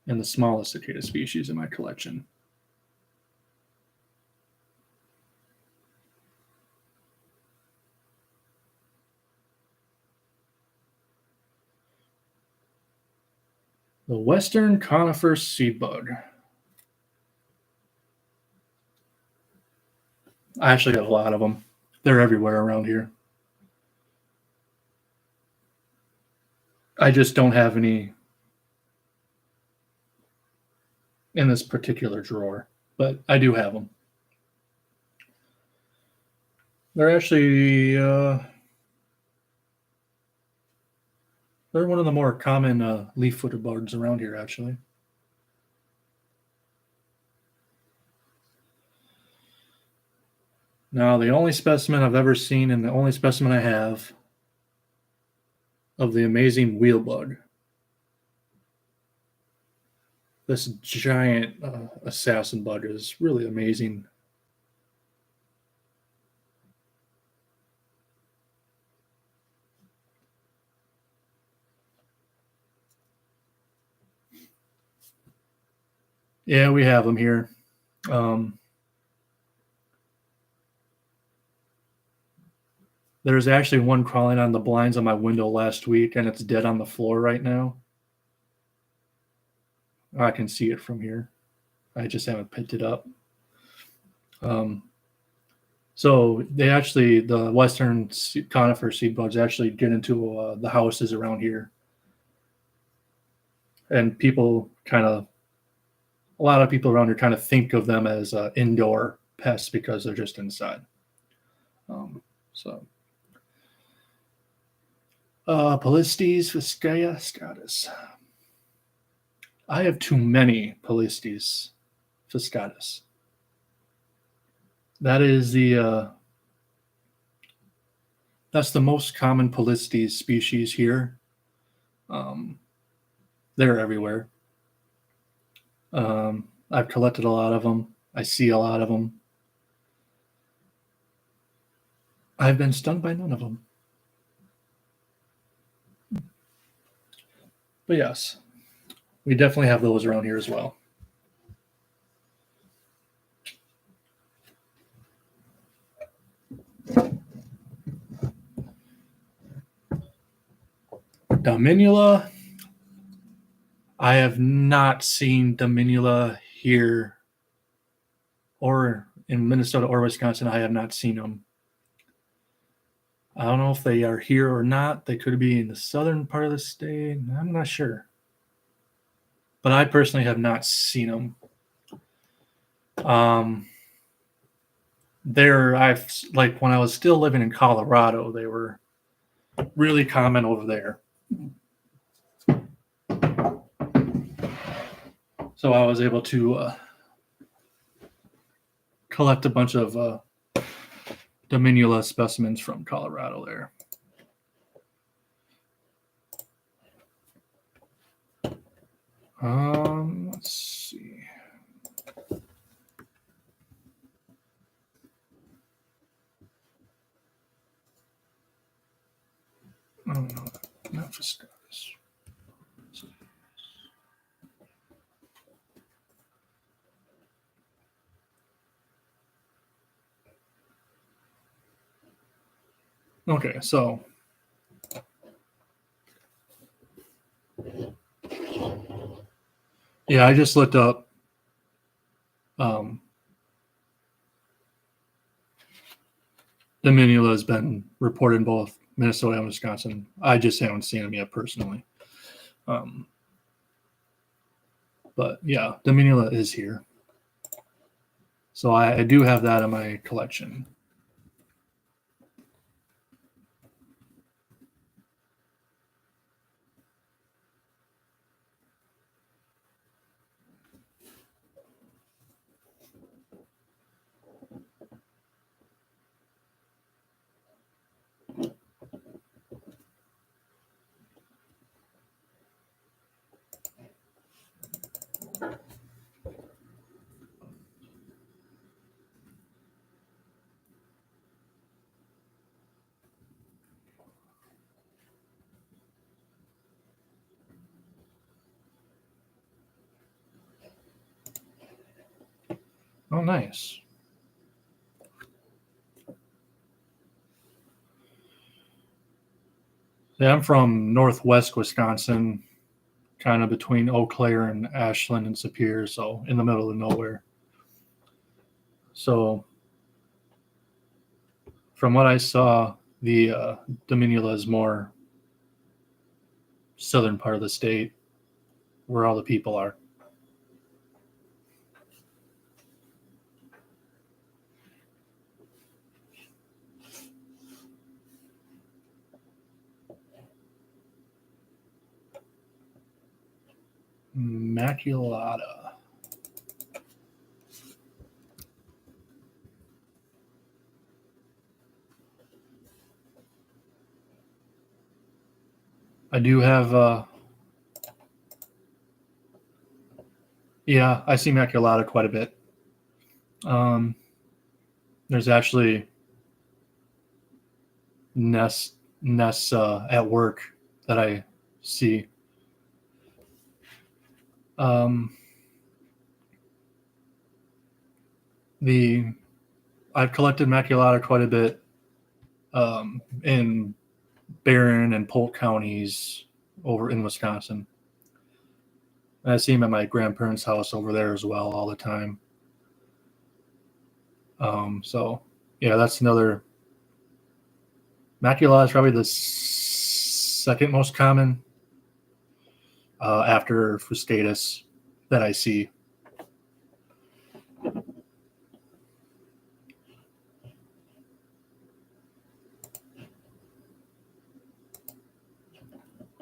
and the smallest cicada species in my collection. The Western conifer seed bug. I actually have a lot of them. They're everywhere around here. I just don't have any in this particular drawer, but I do have them. They're actually they're one of the more common leaf-footed bugs around here, actually. Now, the only specimen I've ever seen and the only specimen I have of the amazing wheel bug, this giant assassin bug, is really amazing. Yeah, we have them here. There's actually one crawling on the blinds on my window last week, and it's dead on the floor right now. I can see it from here. I just haven't picked it up. So the Western conifer seed bugs actually get into the houses around here. And a lot of people around here kind of think of them as indoor pests because they're just inside. Polistes fiscatus. I have too many Polistes fiscatus. That is that's the most common Polistes species here. They're everywhere. I've collected a lot of them. I see a lot of them. I've been stung by none of them. But yes, we definitely have those around here as well. Dominula. I have not seen Dominula here or in Minnesota or Wisconsin. I have not seen them. I don't know if they are here or not. They could be in the southern part of the state. I'm not sure. But I personally have not seen them. Like when I was still living in Colorado, they were really common over there. So I was able to collect a bunch of Dominula specimens from Colorado there. Let's see. Oh no, not for Cicadas. Okay, so yeah, I just looked up Dominula has been reported in both Minnesota and Wisconsin. I just haven't seen them yet personally. But yeah, Dominula is here. So I do have that in my collection. Oh, nice. Yeah, I'm from Northwest Wisconsin, kind of between Eau Claire and Ashland and Superior, so in the middle of nowhere. So from what I saw, the Dominula is more southern part of the state, where all the people are. Maculata. I do have, yeah, I see Maculata quite a bit. There's actually nests at work that I see. I've collected Maculata quite a bit in Barron and Polk counties over in Wisconsin. And I see them at my grandparents' house over there as well all the time. So yeah, that's another. Maculata is probably the second most common after Cicadas that I see.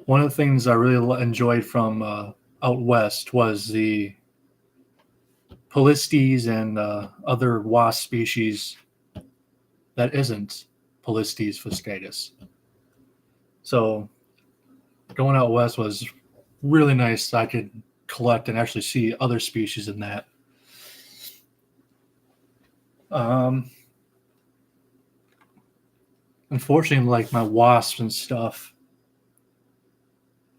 One of the things I really enjoyed from out west was the Polistes and other wasp species that isn't Polistes fuscatus. So going out west was really nice. I could collect and actually see other species in that. Unfortunately, like my wasps and stuff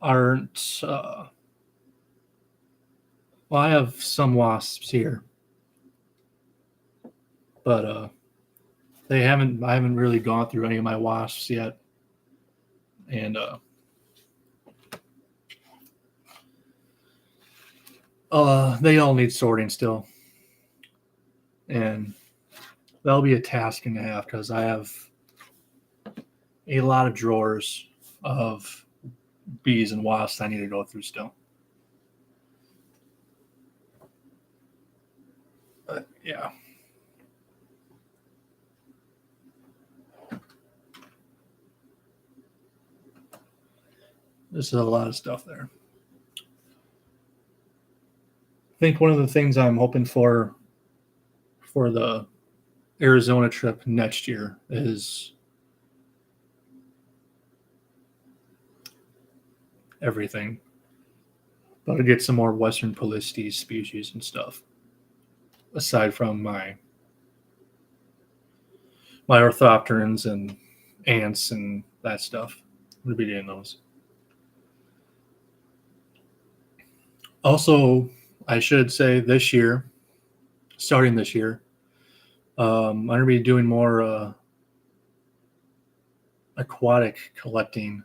aren't. Well, I have some wasps here, but they haven't. I haven't really gone through any of my wasps yet, and they all need sorting still, and that'll be a task and a half because I have a lot of drawers of bees and wasps I need to go through still. But yeah. This is a lot of stuff there. think one of the things I'm hoping for the Arizona trip next year is everything. But to get some more Western Polistes species and stuff. Aside from my orthopterans and ants and that stuff. I'm going to be doing those. Also, I should say starting this year, I'm going to be doing more aquatic collecting,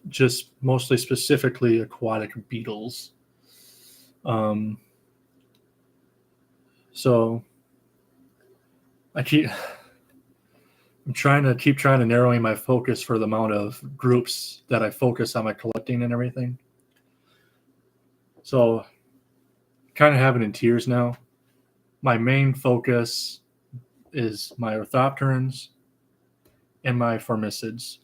just mostly specifically aquatic beetles. So I'm trying to narrowing my focus for the amount of groups that I focus on my collecting and everything. So kind of have it in tiers now. My main focus is my orthopterans and my formicids.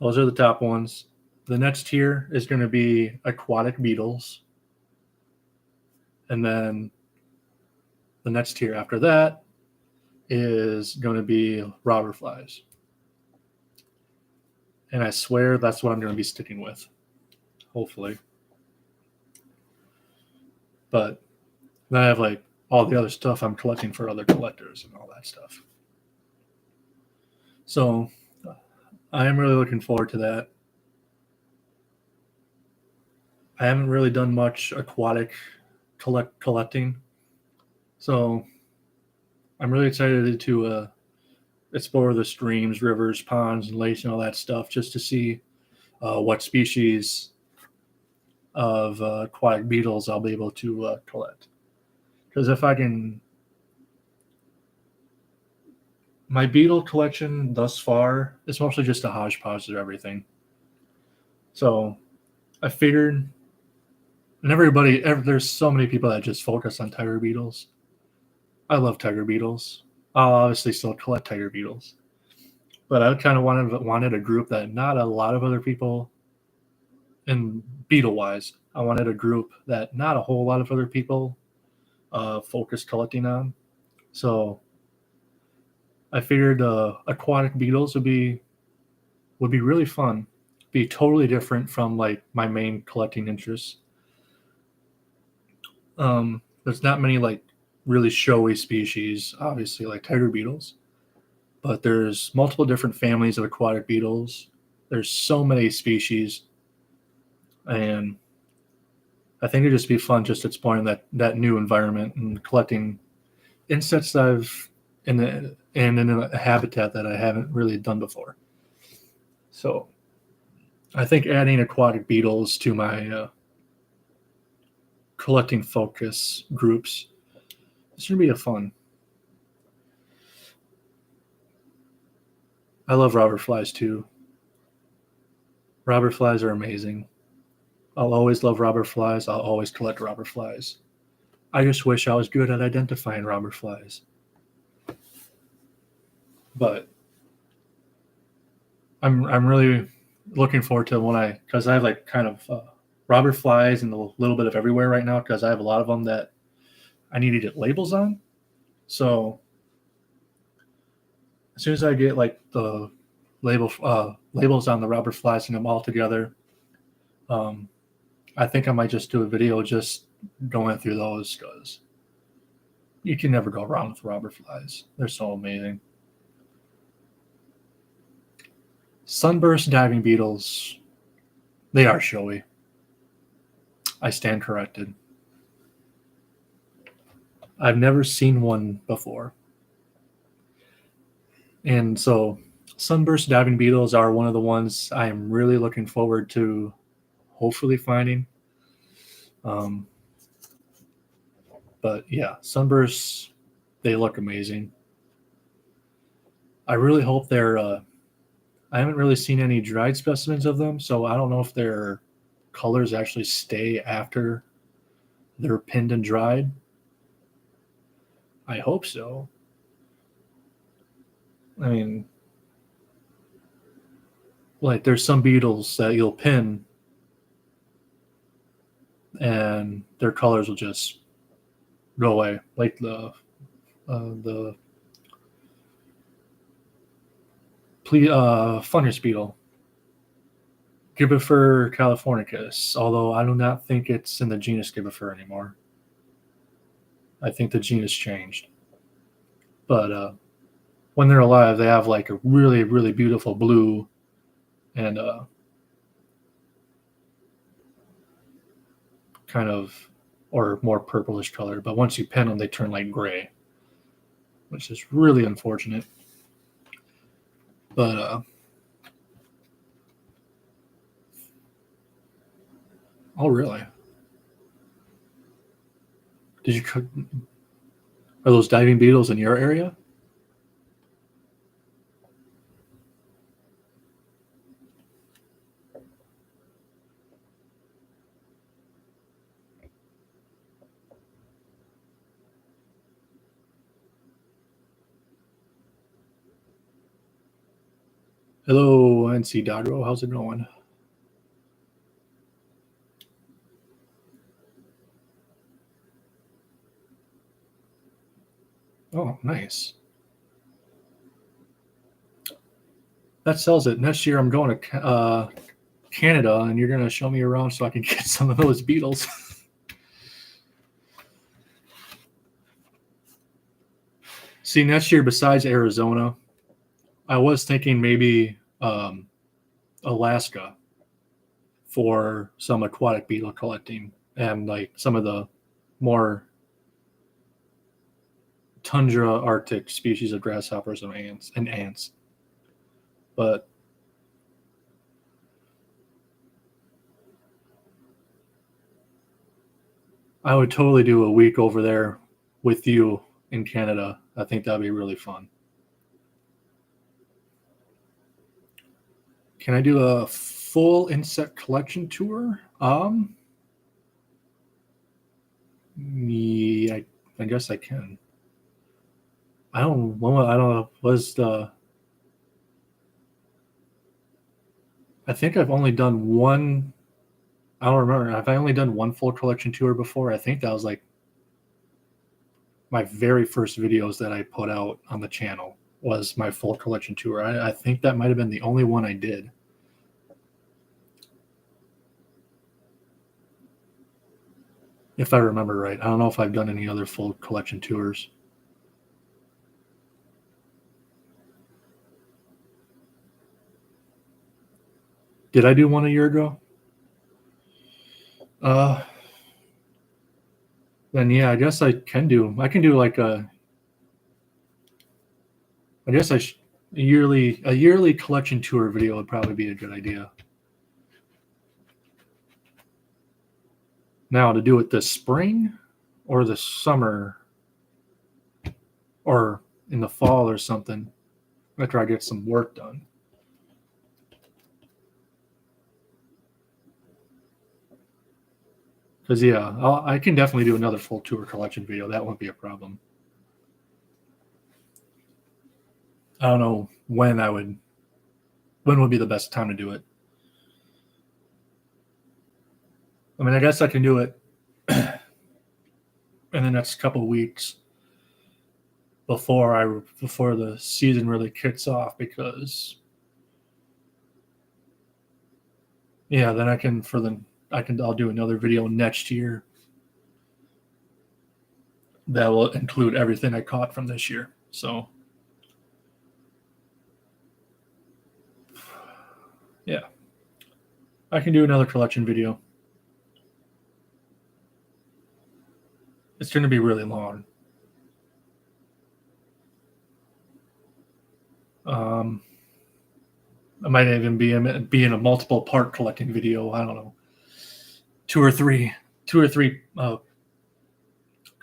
Those are the top ones. The next tier is going to be aquatic beetles. And then the next tier after that is going to be robber flies. And I swear that's what I'm going to be sticking with, hopefully. But then I have like all the other stuff I'm collecting for other collectors and all that stuff. So I am really looking forward to that. I haven't really done much aquatic collecting. So I'm really excited to explore the streams, rivers, ponds, and lakes and all that stuff just to see what species of aquatic beetles I'll be able to collect. Because if I can... My beetle collection thus far is mostly just a hodgepodge of everything. So I figured... And there's so many people that just focus on tiger beetles. I love tiger beetles. I'll obviously still collect tiger beetles. But I kind of wanted a group that not a lot of other people, and beetle-wise, I wanted a group that not a whole lot of other people focus collecting on. So I figured aquatic beetles would be really fun. Be totally different from like my main collecting interests. There's not many like really showy species, obviously, like tiger beetles. But there's multiple different families of aquatic beetles. There's so many species. And I think it'd just be fun just exploring that new environment and collecting insects that I've in a habitat that I haven't really done before. So I think adding aquatic beetles to my collecting focus groups is going to be a fun. I love robber flies too. Robber flies are amazing. I'll always love robber flies. I'll always collect robber flies. I just wish I was good at identifying robber flies. But I'm really looking forward to because I have like kind of robber flies and a little bit of everywhere right now because I have a lot of them that I need to get labels on. So as soon as I get like the labels on the robber flies and them all together, I think I might just do a video just going through those because you can never go wrong with robber flies. They're so amazing. Sunburst diving beetles, they are showy. I stand corrected. I've never seen one before. And so sunburst diving beetles are one of the ones I am really looking forward to hopefully finding. But yeah, sunbursts, they look amazing. I really hope they're... I haven't really seen any dried specimens of them, so I don't know if their colors actually stay after they're pinned and dried. I hope so. I mean, like there's some beetles that you'll pin and their colors will just go away, like the fungus beetle, Gibifer californicus, although I do not think it's in the genus Gibifer anymore. I think the genus changed. But when they're alive, they have like a really, really beautiful blue and kind of, or more purplish color. But once you pin them, they turn like gray, which is really unfortunate. But oh, really? Did you cook? Are those diving beetles in your area? Hello, NC Dodro. How's it going? Oh, nice. That sells it. Next year, I'm going to Canada, and you're going to show me around so I can get some of those beetles. See, next year, besides Arizona, I was thinking maybe Alaska for some aquatic beetle collecting and like some of the more tundra Arctic species of grasshoppers and ants. But I would totally do a week over there with you in Canada. I think that'd be really fun. Can I do a full insect collection tour? Yeah, I guess I can. I don't know. I think I've only done one. I don't remember. Have I only done one full collection tour before? I think that was like my very first videos that I put out on the channel was my full collection tour. I think that might have been the only one I did. If I remember right. I don't know if I've done any other full collection tours. Did I do one a year ago? Then yeah, I guess I can do. I can do like a. I guess a yearly collection tour video would probably be a good idea. Now to do it this spring, or the summer, or in the fall or something, after I get some work done. Because yeah, I can definitely do another full tour collection video. That won't be a problem. I don't know when would be the best time to do it. I mean, I guess I can do it in the next couple of weeks before the season really kicks off, because yeah, then I'll do another video next year that will include everything I caught from this year. So yeah, I can do another collection video. It's going to be really long. I might even be in a multiple part collecting video. I don't know, two or three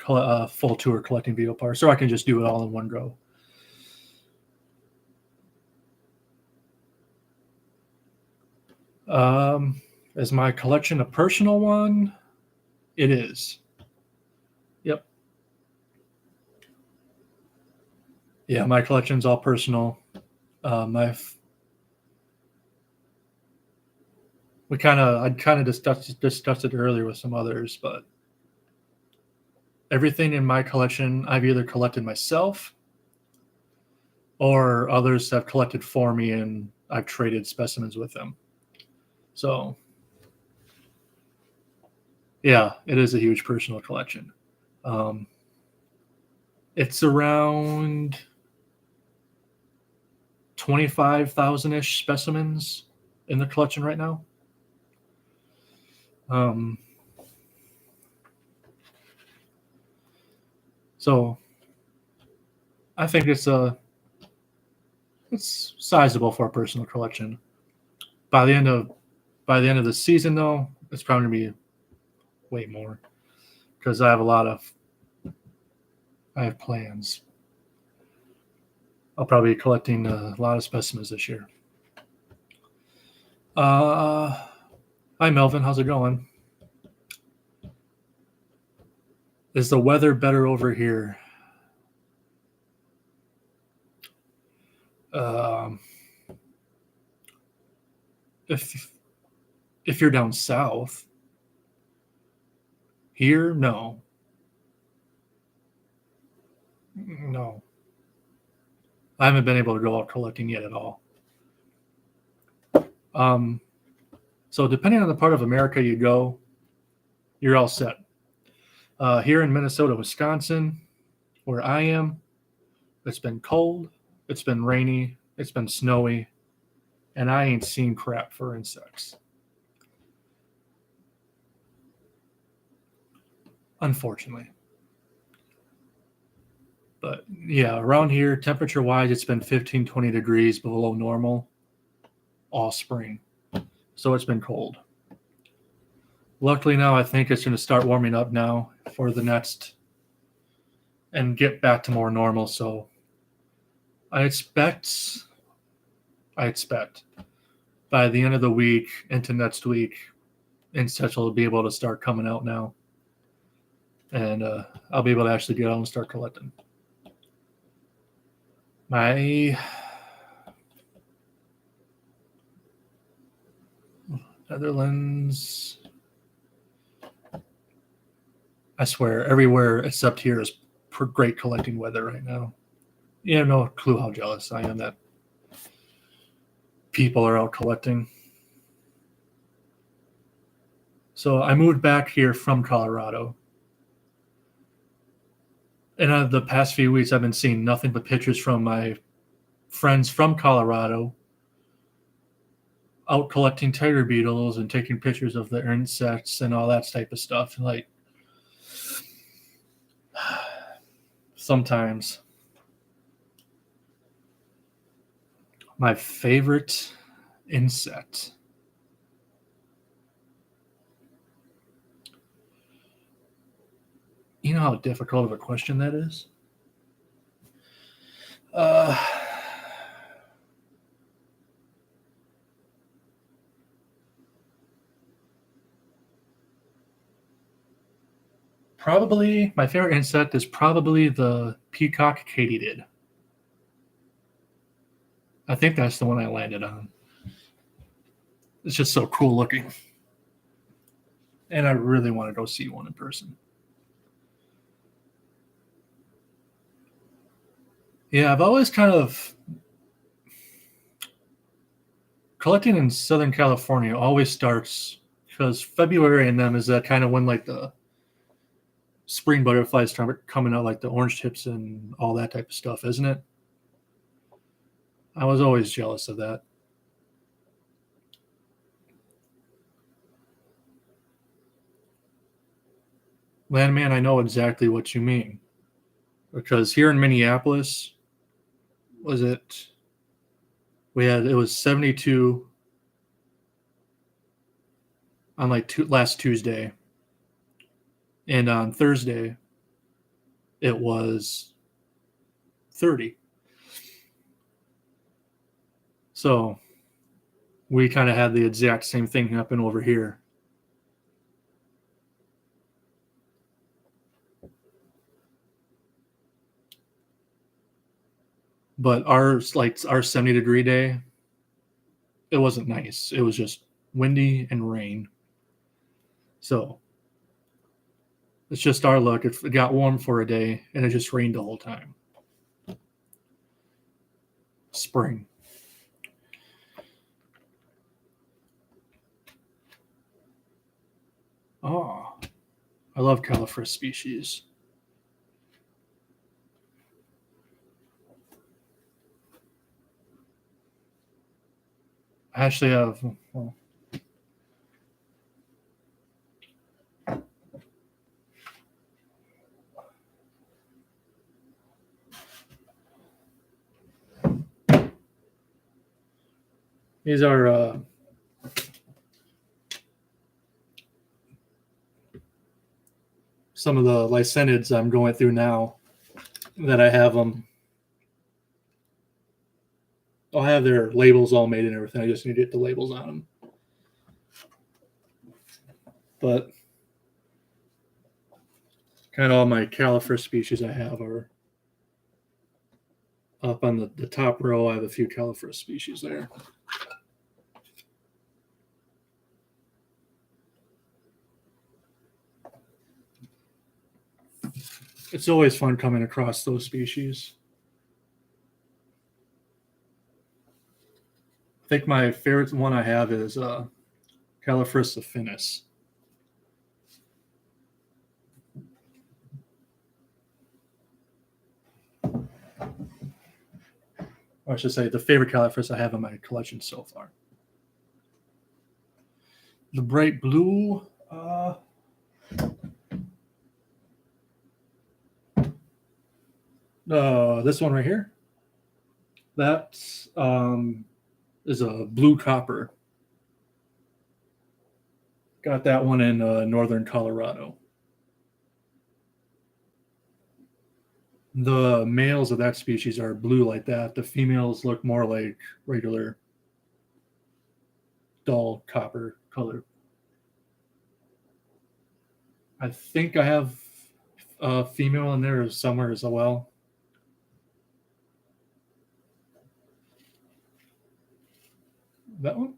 full tour collecting video parts, so I can just do it all in one go. Is my collection a personal one? It is. Yep. Yeah, my collection's all personal. I kind of discussed it earlier with some others, but everything in my collection I've either collected myself or others have collected for me, and I've traded specimens with them. So, yeah, it is a huge personal collection. It's around 25,000-ish specimens in the collection right now. So I think it's sizable for a personal collection. By the end of the season, though, it's probably gonna be way more because I have plans. I'll probably be collecting a lot of specimens this year. Hi Melvin, how's it going? Is the weather better over here? If you're down south, here, no. I haven't been able to go out collecting yet at all. So depending on the part of America you go, you're all set. Here in Minnesota, Wisconsin, where I am, it's been cold, it's been rainy, it's been snowy, and I ain't seen crap for insects. Unfortunately. But yeah, around here, temperature-wise, it's been 15, 20 degrees below normal all spring. So it's been cold. Luckily now, I think it's going to start warming up now for the next and get back to more normal. So I expect by the end of the week into next week, insects will be able to start coming out now. And I'll be able to actually get out and start collecting. My Netherlands, I swear, everywhere except here is great collecting weather right now. You have no clue how jealous I am that people are out collecting. So I moved back here from Colorado. And the past few weeks, I've been seeing nothing but pictures from my friends from Colorado out collecting tiger beetles and taking pictures of the insects and all that type of stuff. Like, sometimes my favorite insect. You know how difficult of a question that is? Probably my favorite insect is probably the peacock katydid. I think that's the one I landed on. It's just so cool looking. And I really want to go see one in person. Yeah, I've always kind of collecting in Southern California always starts because February in them is that kind of when like the spring butterflies start coming out, like the orange tips and all that type of stuff, isn't it? I was always jealous of that. Landman, I know exactly what you mean. Because here in Minneapolis, it was 72 on like last Tuesday. And on Thursday, it was 30. So we kind of had the exact same thing happen over here. But our 70-degree day, it wasn't nice. It was just windy, and rain. So it's just our luck. It got warm for a day, and it just rained the whole time. Spring. Oh, I love Calliferous species. I actually have, well, these are some of the Lycenids I'm going through now that I have them. I'll have their labels all made and everything. I just need to get the labels on them. But kind of all my Calliferous species I have are up on the top row. I have a few Calliferous species there. It's always fun coming across those species. I think my favorite one I have is Calliferous affinis. Or I should say the favorite Calliferous I have in my collection so far. The bright blue, this one right here, that is a blue copper. Got that one in northern Colorado. The males of that species are blue like that. The females look more like regular dull copper color. I think I have a female in there somewhere as well. That one?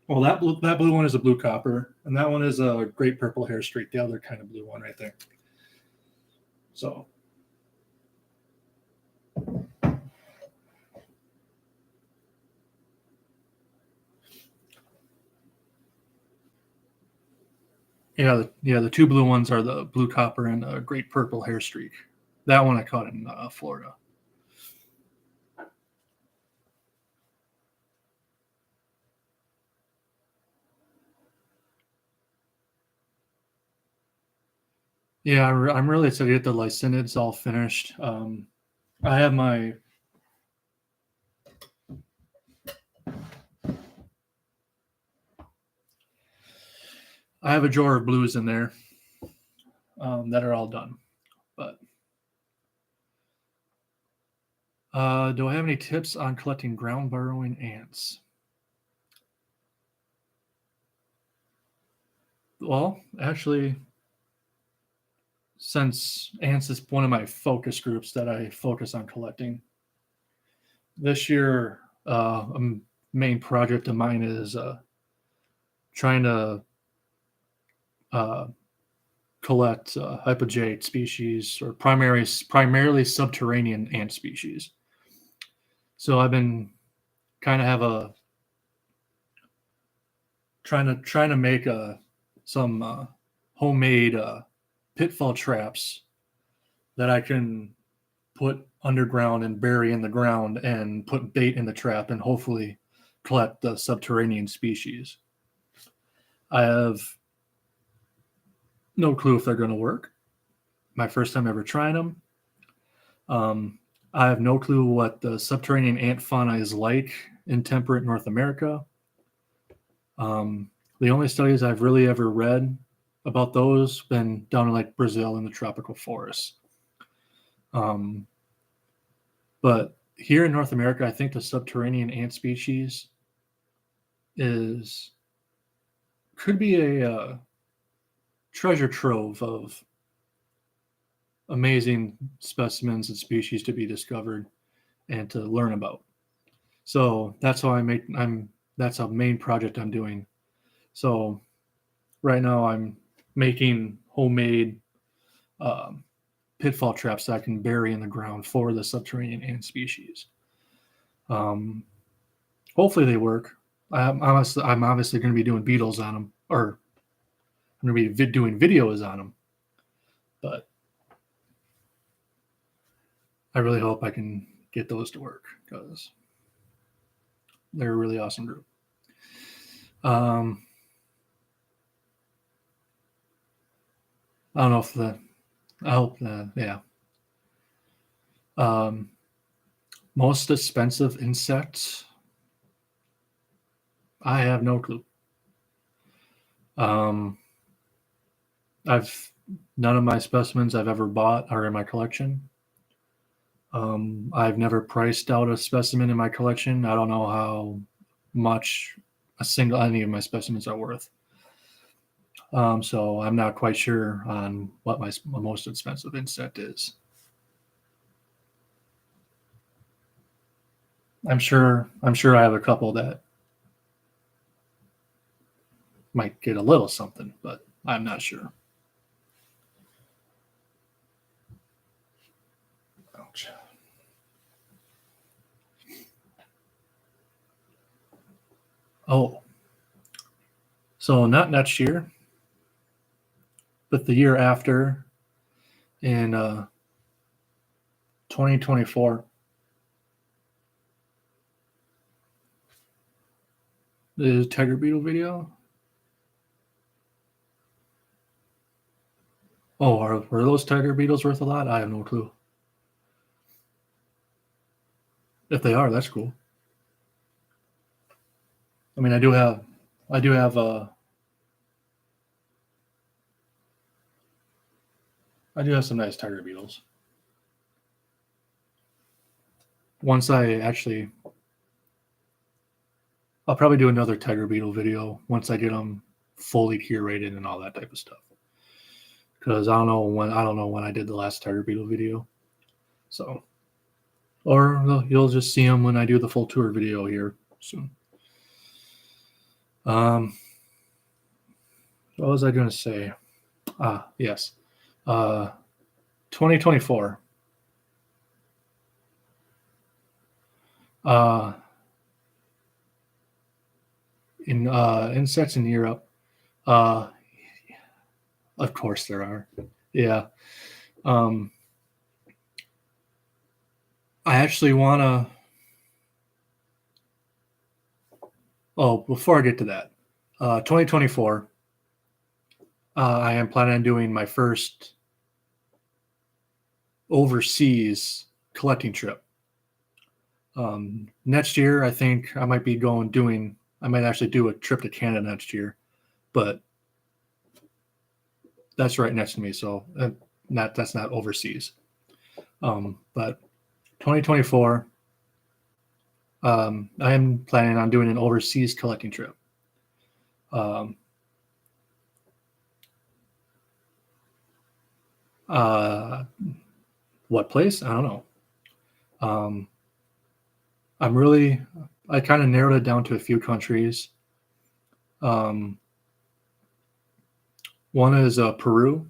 Well, that blue one is a blue copper, and that one is a great purple hair streak, the other kind of blue one right there. So, the two blue ones are the blue copper and a great purple hair streak. That one I caught in Florida. Yeah, I'm really excited to get the Lycenids all finished. I have a drawer of blues in there that are all done. But do I have any tips on collecting ground burrowing ants? Well, actually, since ants is one of my focus groups that I focus on collecting, this year a main project of mine is trying to collect hypogeic species or primarily subterranean ant species. So I've been kind of have a trying to make some homemade pitfall traps that I can put underground and bury in the ground and put bait in the trap and hopefully collect the subterranean species. I have no clue if they're going to work. My first time ever trying them. I have no clue what the subterranean ant fauna is like in temperate North America. The only studies I've really ever read about those been down in like Brazil in the tropical forests. But here in North America, I think the subterranean ant species is could be a treasure trove of amazing specimens and species to be discovered and to learn about. So that's how that's a main project I'm doing. So right now I'm making homemade pitfall traps that I can bury in the ground for the subterranean ant species. Hopefully they work. I'm obviously going to be doing beetles on them, or I'm going to be doing videos on them. But I really hope I can get those to work because they're a really awesome group. I don't know if I hope yeah. Most expensive insects. I have no clue. None of my specimens I've ever bought are in my collection. I've never priced out a specimen in my collection. I don't know how much any of my specimens are worth. So I'm not quite sure on what my most expensive insect is. I'm sure I have a couple that might get a little something, but I'm not sure. Ouch. Oh, so not next year, but the year after, in 2024. The tiger beetle video. Oh, were those tiger beetles worth a lot? I have no clue. If they are, that's cool. I mean, I do have some nice tiger beetles. I'll probably do another tiger beetle video once I get them fully curated and all that type of stuff. Because I don't know when I did the last tiger beetle video. So, or you'll just see them when I do the full tour video here soon. What was I going to say? Yes. 2024. In insects in Europe. Of course there are. Yeah. I actually want to. Oh, before I get to that, 2024, I am planning on doing my first overseas collecting trip. Next year, I think I might be I might actually do a trip to Canada next year, but that's right next to me, so that's not overseas. But 2024, I am planning on doing an overseas collecting trip. What place? I don't know. I kind of narrowed it down to a few countries. One is Peru.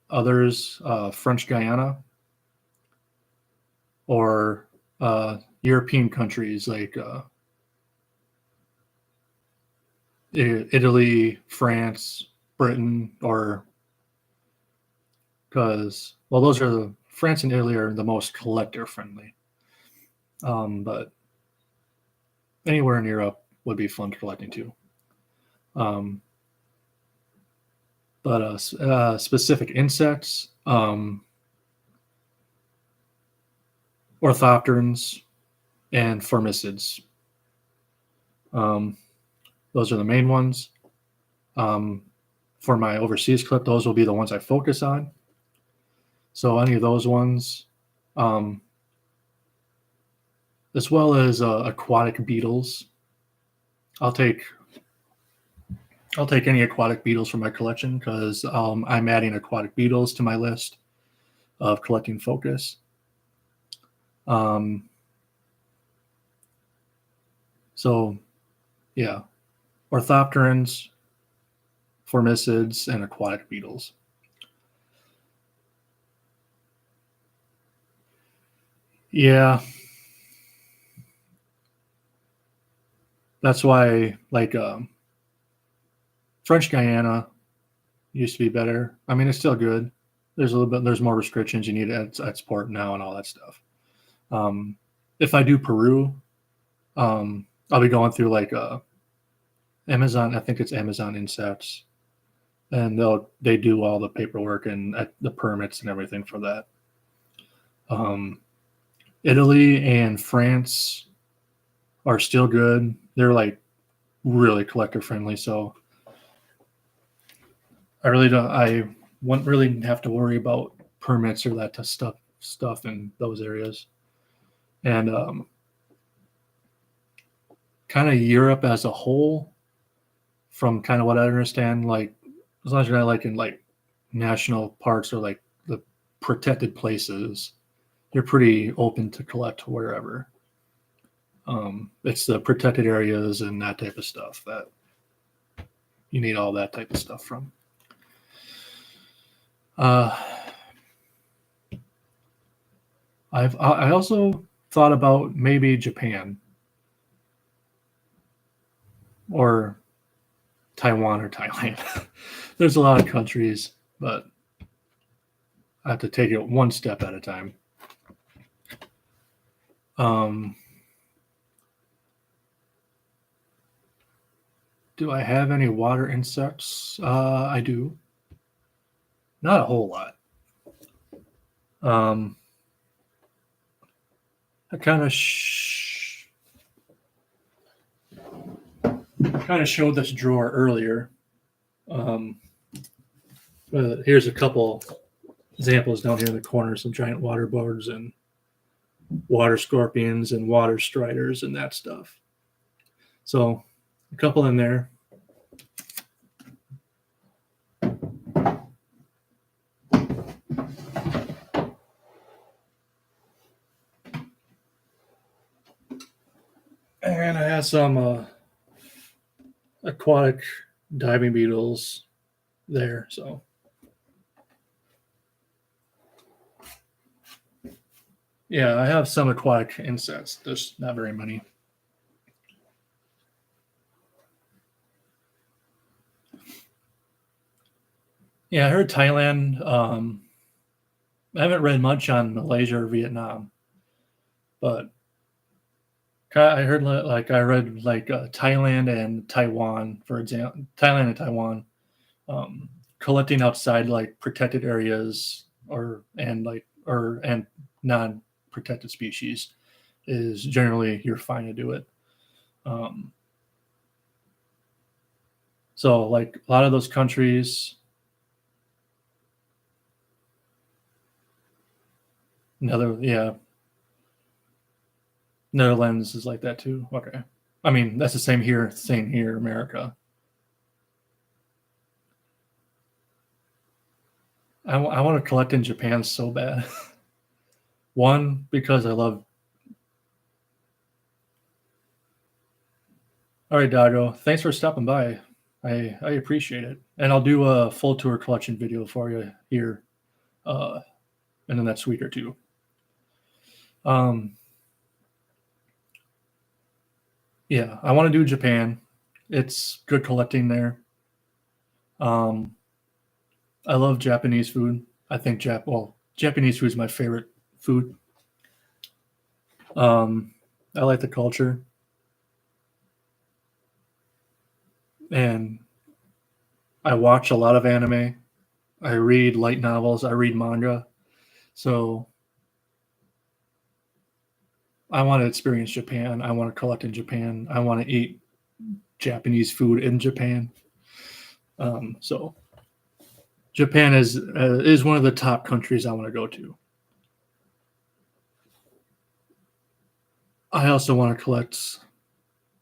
Others, French Guyana, or European countries like Italy, France, Britain, or because France and Italy are the most collector friendly. But anywhere in Europe would be fun collecting too. But specific insects, orthopterans, and formicids. Those are the main ones. For my overseas clip, those will be the ones I focus on. So any of those ones, as well as aquatic beetles I'll take any aquatic beetles from my collection because I'm adding aquatic beetles to my list of collecting focus. So, yeah, orthopterans, formicids, and aquatic beetles. Yeah, that's why, like, French Guiana used to be better. I mean, it's still good. There's more restrictions you need to export now and all that stuff. If I do Peru, I'll be going through like Amazon. I think it's Amazon Insects, and they do all the paperwork and the permits and everything for that. Italy and France are still good. They're like really collector friendly, so I wouldn't really have to worry about permits or that stuff in those areas. And kind of Europe as a whole, from kind of what I understand, like as long as you're not like in like national parks or like the protected places, you're pretty open to collect wherever. It's the protected areas and that type of stuff that you need all that type of stuff from. I also thought about maybe Japan or Taiwan or Thailand. There's a lot of countries, but I have to take it one step at a time. Do I have any water insects? I do. Not a whole lot. I kind of showed this drawer earlier. Here's a couple examples down here in the corner, some giant water bugs and water scorpions and water striders and that stuff. So a couple in there. And I have some aquatic diving beetles there. So yeah, I have some aquatic insects. There's not very many. Yeah, I heard Thailand. I haven't read much on Malaysia or Vietnam, but I heard I read Thailand and Taiwan, for example, Thailand and Taiwan, collecting outside like protected areas and non-protected species is generally you're fine to do it. So like a lot of those countries. Netherlands is like that too. Okay. I mean, that's the same here, America. I want to collect in Japan so bad. One, because I love. All right, Dago. Thanks for stopping by. I appreciate it. And I'll do a full tour collection video for you here in the next week or two. Yeah, I want to do Japan. It's good collecting there. I love Japanese food. I think Japanese food is my favorite food. I like the culture. And I watch a lot of anime. I read light novels. I read manga. So I want to experience Japan. I want to collect in Japan. I want to eat Japanese food in Japan. So Japan is one of the top countries I want to go to. I also want to collect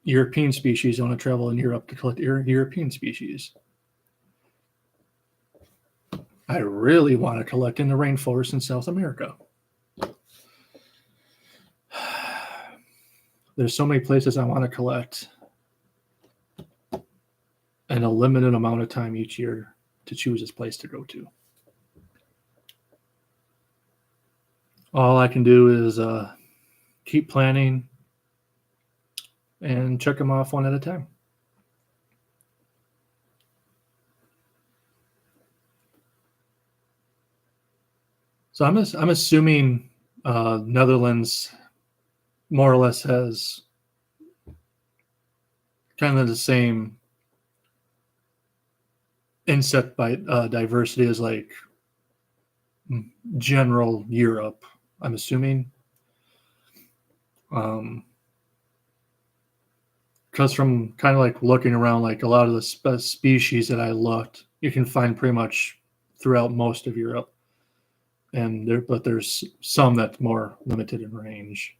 European species. I want to travel in Europe to collect European species. I really want to collect in the rainforest in South America. There's so many places I want to collect, and a limited amount of time each year to choose this place to go to. All I can do is keep planning and check them off one at a time. So I'm assuming Netherlands more or less has kind of the same insect diversity as like general Europe, I'm assuming. Because from kind of like looking around, like a lot of the species that I looked, you can find pretty much throughout most of Europe. But there's some that's more limited in range.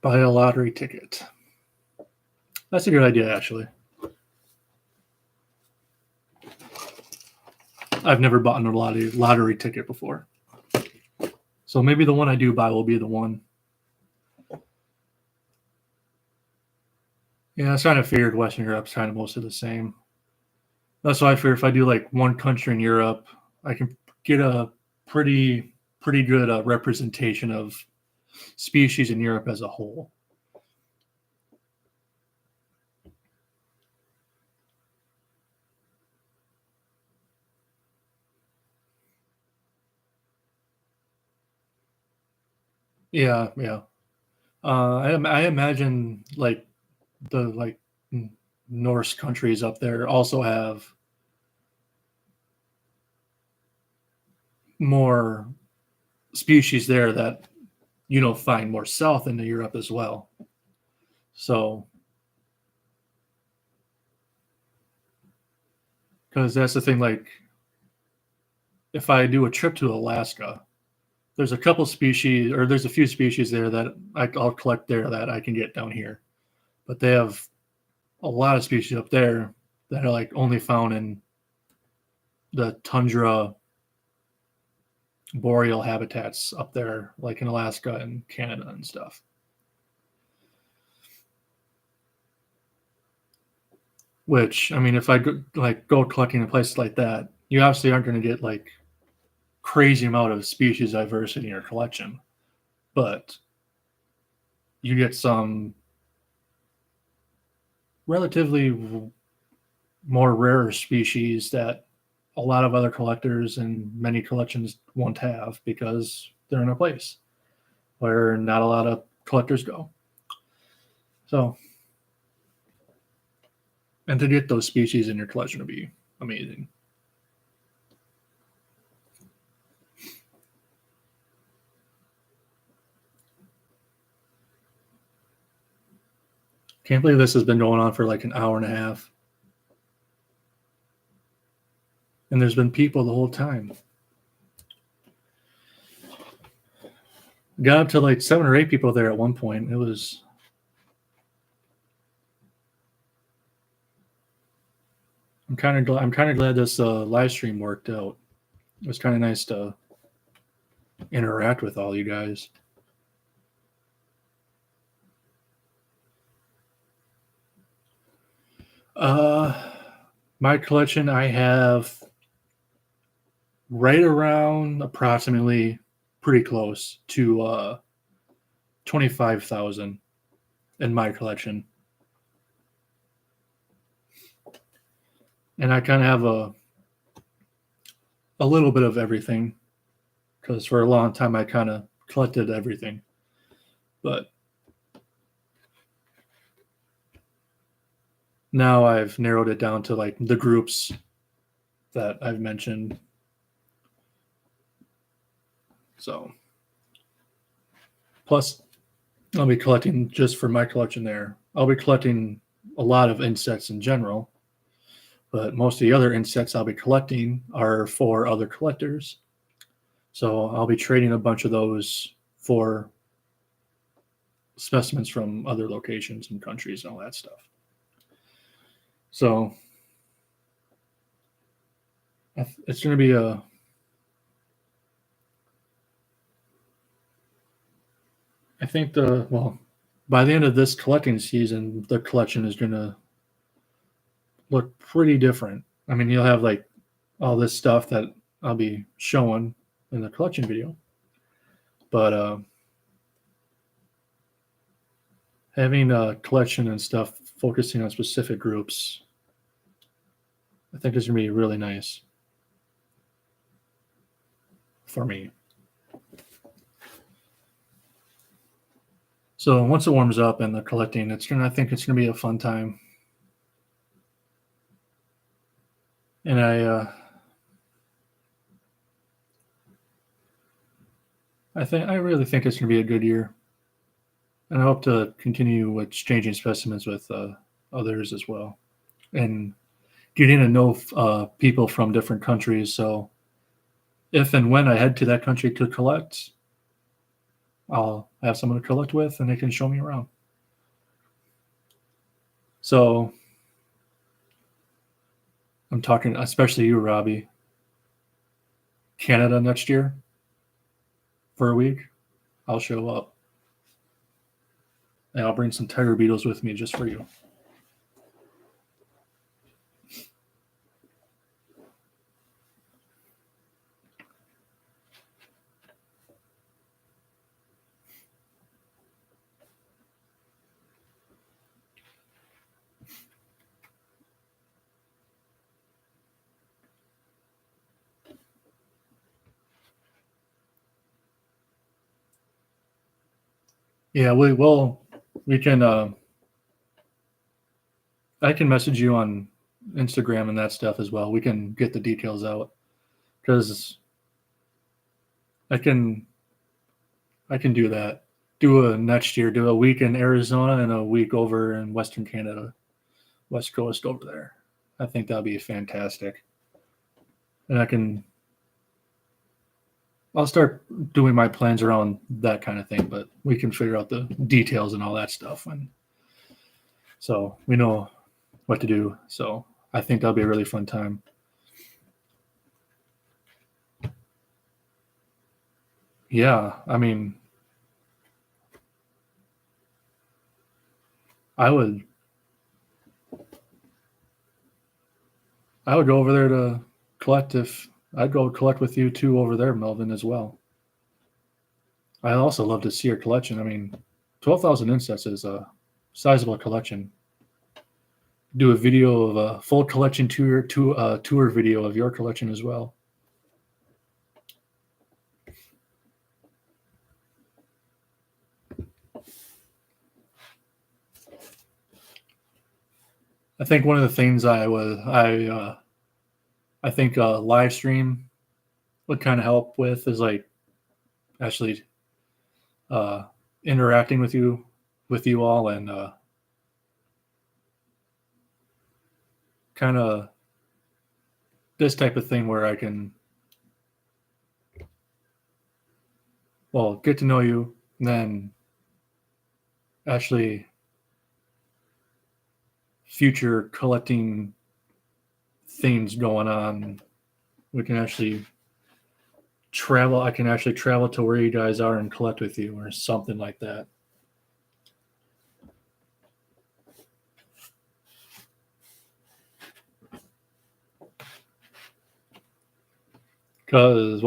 Buy a lottery ticket. That's a good idea, actually. I've never bought a lottery ticket before. So maybe the one I do buy will be the one. Yeah, I kind of figured Western Europe's kind of mostly the same. That's why I figure if I do like one country in Europe, I can get a pretty good representation of species in Europe as a whole. Yeah. I imagine like the Norse countries up there also have more species there that find more south into Europe as well. So, because that's the thing, like if I do a trip to Alaska, there's a couple species, or there's a few species there that I'll collect there that I can get down here. But they have a lot of species up there that are like only found in the tundra boreal habitats up there, like in Alaska and Canada and stuff. Which, I mean, if I go collecting in places like that, you obviously aren't going to get like crazy amount of species diversity in your collection, but you get some relatively more rare species that a lot of other collectors and many collections won't have because they're in a place where not a lot of collectors go. So, and to get those species in your collection would be amazing. Can't believe this has been going on for like an hour and a half. And there's been people the whole time. Got up to like 7 or 8 people there at one point. It was... I'm kind of glad this live stream worked out. It was kind of nice to interact with all you guys. My collection, I have right around approximately pretty close to 25,000 in my collection. And I kind of have a little bit of everything because for a long time I kind of collected everything. But now I've narrowed it down to like the groups that I've mentioned. So, plus I'll be collecting just for my collection there. I'll be collecting a lot of insects in general, but most of the other insects I'll be collecting are for other collectors. So I'll be trading a bunch of those for specimens from other locations and countries and all that stuff. So it's going to be I think by the end of this collecting season, the collection is going to look pretty different. I mean, you'll have like all this stuff that I'll be showing in the collection video, but having a collection and stuff focusing on specific groups, I think is going to be really nice for me. So once it warms up and the collecting, I think it's going to be a fun time. And I really think it's going to be a good year. And I hope to continue exchanging specimens with others as well, and getting to know people from different countries. So if and when I head to that country to collect, I'll have someone to collect with, and they can show me around. So I'm talking, especially you, Robbie. Canada next year for a week, I'll show up. And I'll bring some tiger beetles with me just for you. Yeah, we can I can message you on Instagram and that stuff as well. We can get the details out, because I can do that. Next year, do a week in Arizona and a week over in Western Canada, West Coast over there. I think that'll be fantastic. And I'll start doing my plans around that kind of thing, but we can figure out the details and all that stuff. And so we know what to do. So I think that'll be a really fun time. Yeah, I mean, I would go over there to collect. I'd go collect with you too over there, Melvin, as well. I also love to see your collection. I mean, 12,000 insects is a sizable collection. Do a video of a full collection tour video of your collection as well. I think one of the things I think live stream would kind of help with is like actually interacting with you all, and kind of this type of thing where I can get to know you, and then actually future collecting things going on. We can actually travel. I can actually travel to where you guys are and collect with you, or something like that. Because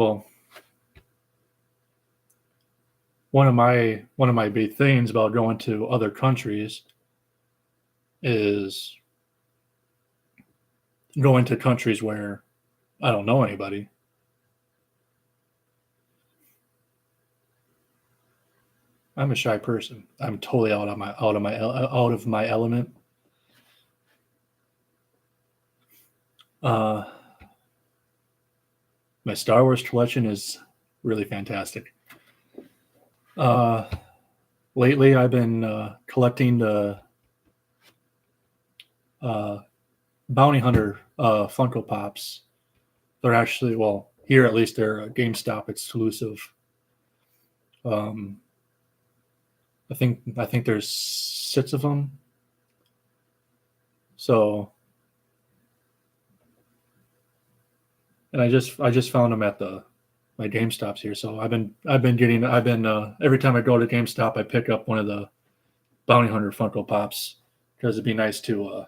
one of my big things about going to other countries is going to countries where I don't know anybody. I'm a shy person. I'm totally out of my element. My Star Wars collection is really fantastic. Lately, I've been collecting the Bounty Hunter Funko Pops. They're actually, well, here at least they're a GameStop exclusive. I think there's 6 of them. So, and I just found them at my GameStops here. So I've been every time I go to GameStop, I pick up one of the Bounty Hunter Funko Pops because it'd be nice to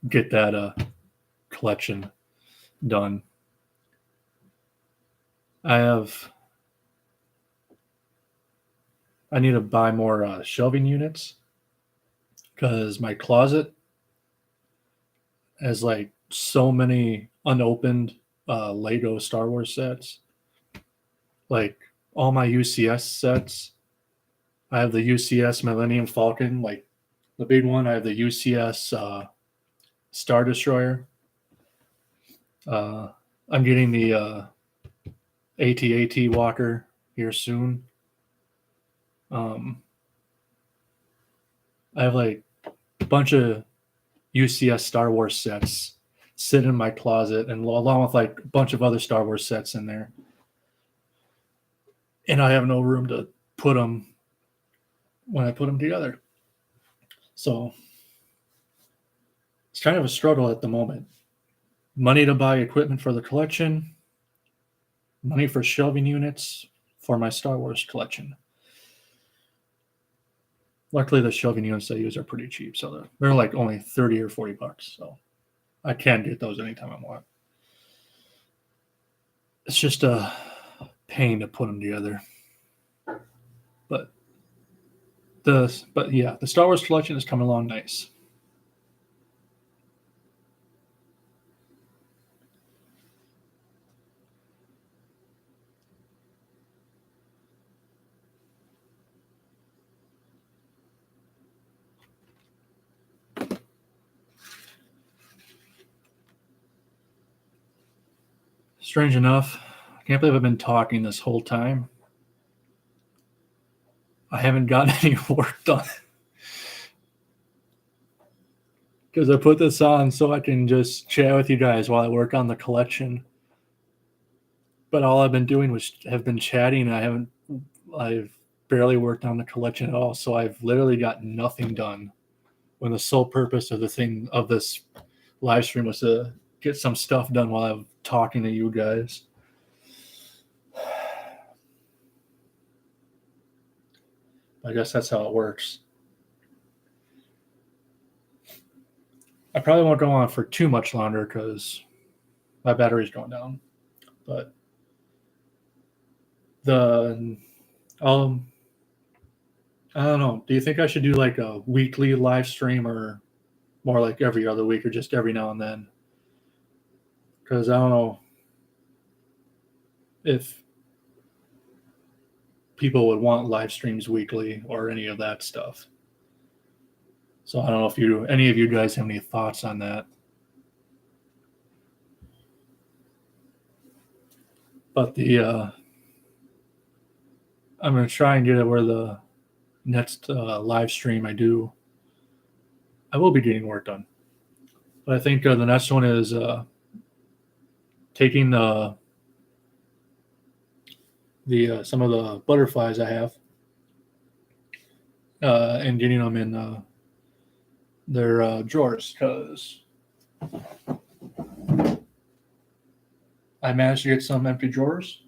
get that collection done. I need to buy more shelving units because my closet has like so many unopened Lego Star Wars sets. Like all my UCS sets. I have the UCS Millennium Falcon, like the big one. I have the UCS Star Destroyer. I'm getting the AT-AT Walker here soon. I have like a bunch of UCS Star Wars sets sit in my closet, and along with like a bunch of other Star Wars sets in there. And I have no room to put them when I put them together. So it's kind of a struggle at the moment. Money to buy equipment for the collection, money for shelving units for my Star Wars collection. Luckily, the shelving units I use are pretty cheap, so they're like only $30 or $40. So I can get those anytime I want. It's just a pain to put them together. But yeah, the Star Wars collection is coming along nice. Strange enough, I can't believe I've been talking this whole time. I haven't gotten any work done. Because I put this on so I can just chat with you guys while I work on the collection. But all I've been doing have been chatting. I've barely worked on the collection at all. So I've literally got nothing done. When the sole purpose of this live stream was to get some stuff done while I'm talking to you guys. I guess that's how it works. I probably won't go on for too much longer because my battery's going down. But I don't know. Do you think I should do like a weekly live stream or more like every other week or just every now and then? Because I don't know if people would want live streams weekly or any of that stuff. So I don't know if any of you guys have any thoughts on that. But I'm going to try and get it where the next live stream I will be getting work done. But I think the next one is taking some of the butterflies I have and getting them in their drawers, because I managed to get some empty drawers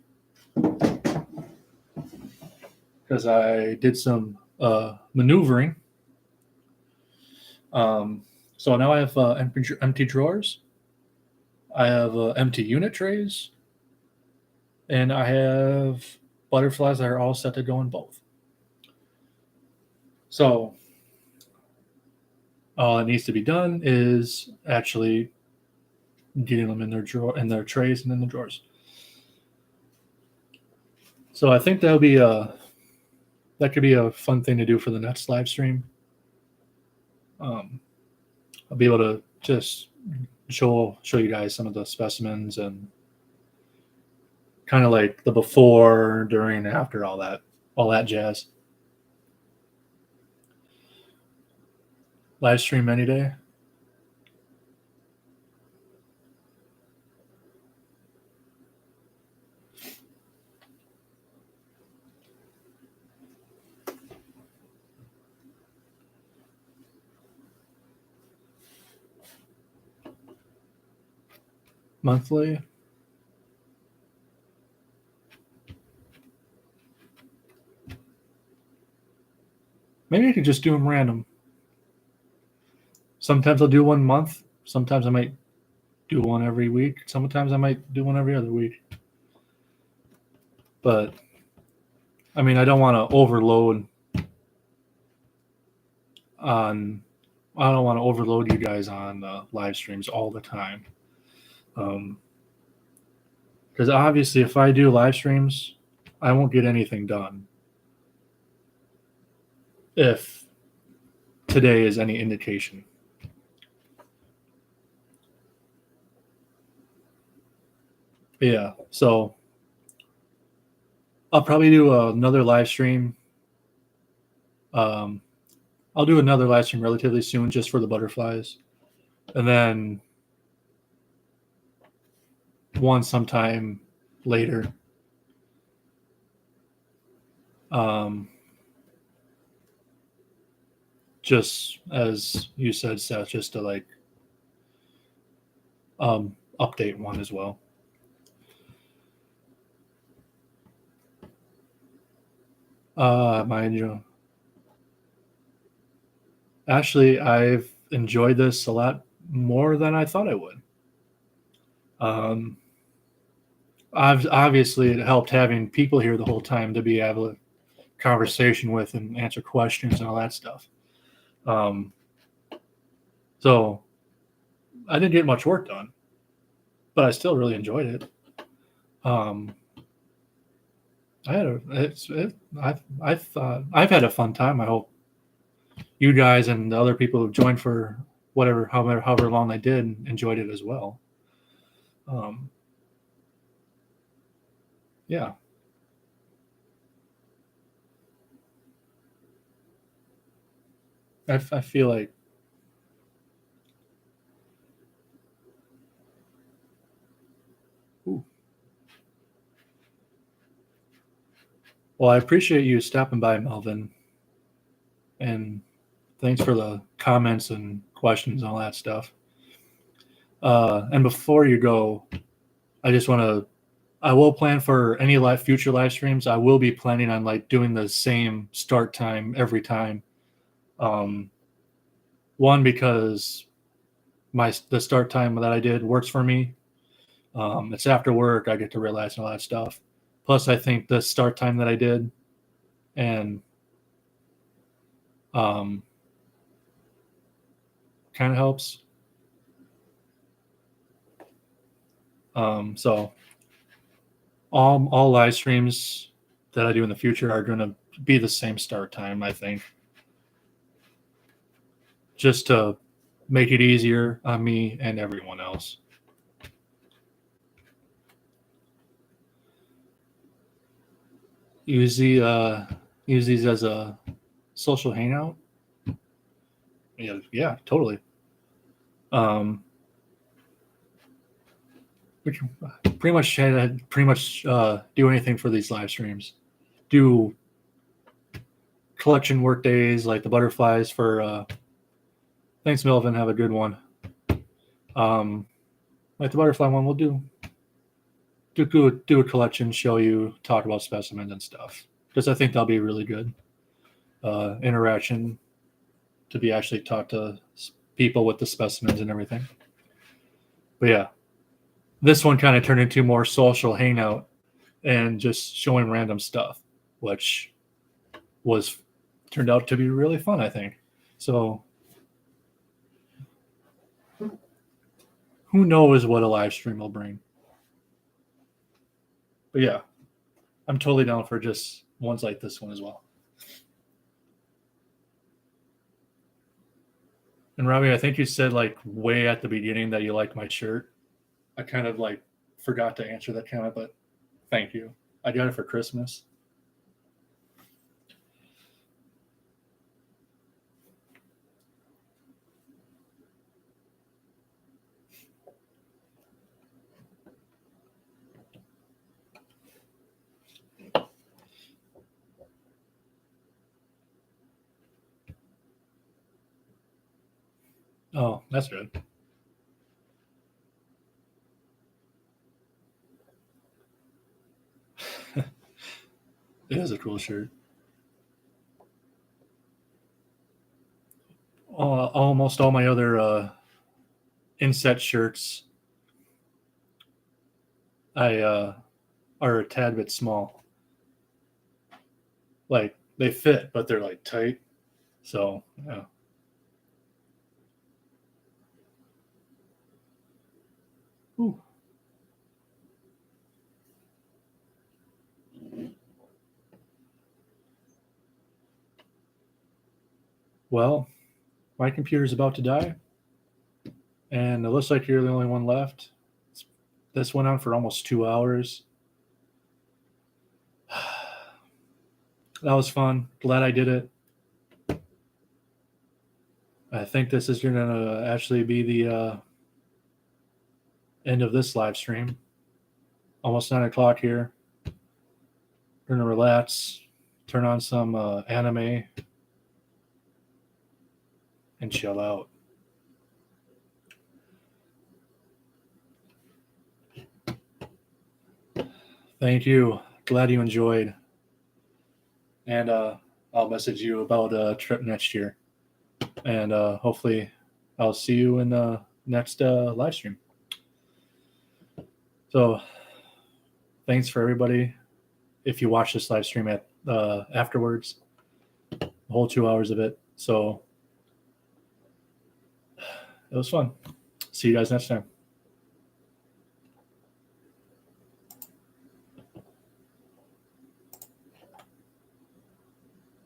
because I did some maneuvering. So now I have empty drawers. I have empty unit trays. And I have butterflies that are all set to go in both. So all that needs to be done is actually getting them in their trays and in the drawers. So I think that could be a fun thing to do for the next live stream. I'll be able to just show you guys some of the specimens and kind of like the before, during, after, all that jazz. Live stream any day. Monthly. Maybe I could just do them random. Sometimes I'll do 1 month. Sometimes I might do one every week. Sometimes I might do one every other week. But I mean, I don't want to overload on. I don't want to overload you guys on live streams all the time. Because obviously, if I do live streams, I won't get anything done. If today is any indication. Yeah, so I'll probably do another live stream. I'll do another live stream relatively soon just for the butterflies. And then one sometime later. Just as you said, Seth, just to like update one as well. Actually, I've enjoyed this a lot more than I thought I would. Obviously, it helped having people here the whole time to be able to conversation with and answer questions and all that stuff. So I didn't get much work done, but I still really enjoyed it. I've had a fun time. I hope you guys and the other people who joined for however long they did enjoyed it as well. Yeah. I feel like well, I appreciate you stopping by, Melvin, and thanks for the comments and questions and all that stuff. And before you go, I just want to I will plan for any future live streams. I will be planning on like doing the same start time every time. One, because the start time that I did works for me. It's after work. I get to relax and all that stuff. Plus, I think the start time that I did and kind of helps. So all live streams that I do in the future are going to be the same start time, I think, just to make it easier on me and everyone else. Use these as a social hangout. Yeah, totally. We can pretty much do anything for these live streams. Do collection work days like the butterflies for. Thanks, Melvin. Have a good one. Like the butterfly one, we'll do a collection, show you, talk about specimens and stuff, because I think that'll be really good interaction to be actually talk to people with the specimens and everything. But yeah, this one kind of turned into more social hangout and just showing random stuff, which turned out to be really fun, I think. So who knows what a live stream will bring. But yeah, I'm totally down for just ones like this one as well. And Robbie, I think you said like way at the beginning that you liked my shirt. I kind of like forgot to answer that comment, but thank you. I got it for Christmas. Oh, that's good. It is a cool shirt. Almost all my other inset shirts are a tad bit small. Like they fit, but they're like tight. So yeah. Ooh. Well, my computer's about to die, and it looks like you're the only one left. This went on for almost 2 hours. That was fun. Glad I did it. I think this is going to actually be the end of this live stream. Almost 9 o'clock here. We're going to relax, turn on some anime, and chill out. Thank you. Glad you enjoyed. And I'll message you about a trip next year. And hopefully I'll see you in the next live stream. So thanks for everybody. If you watch this live stream at afterwards, the whole 2 hours of it. So it was fun. See you guys next time.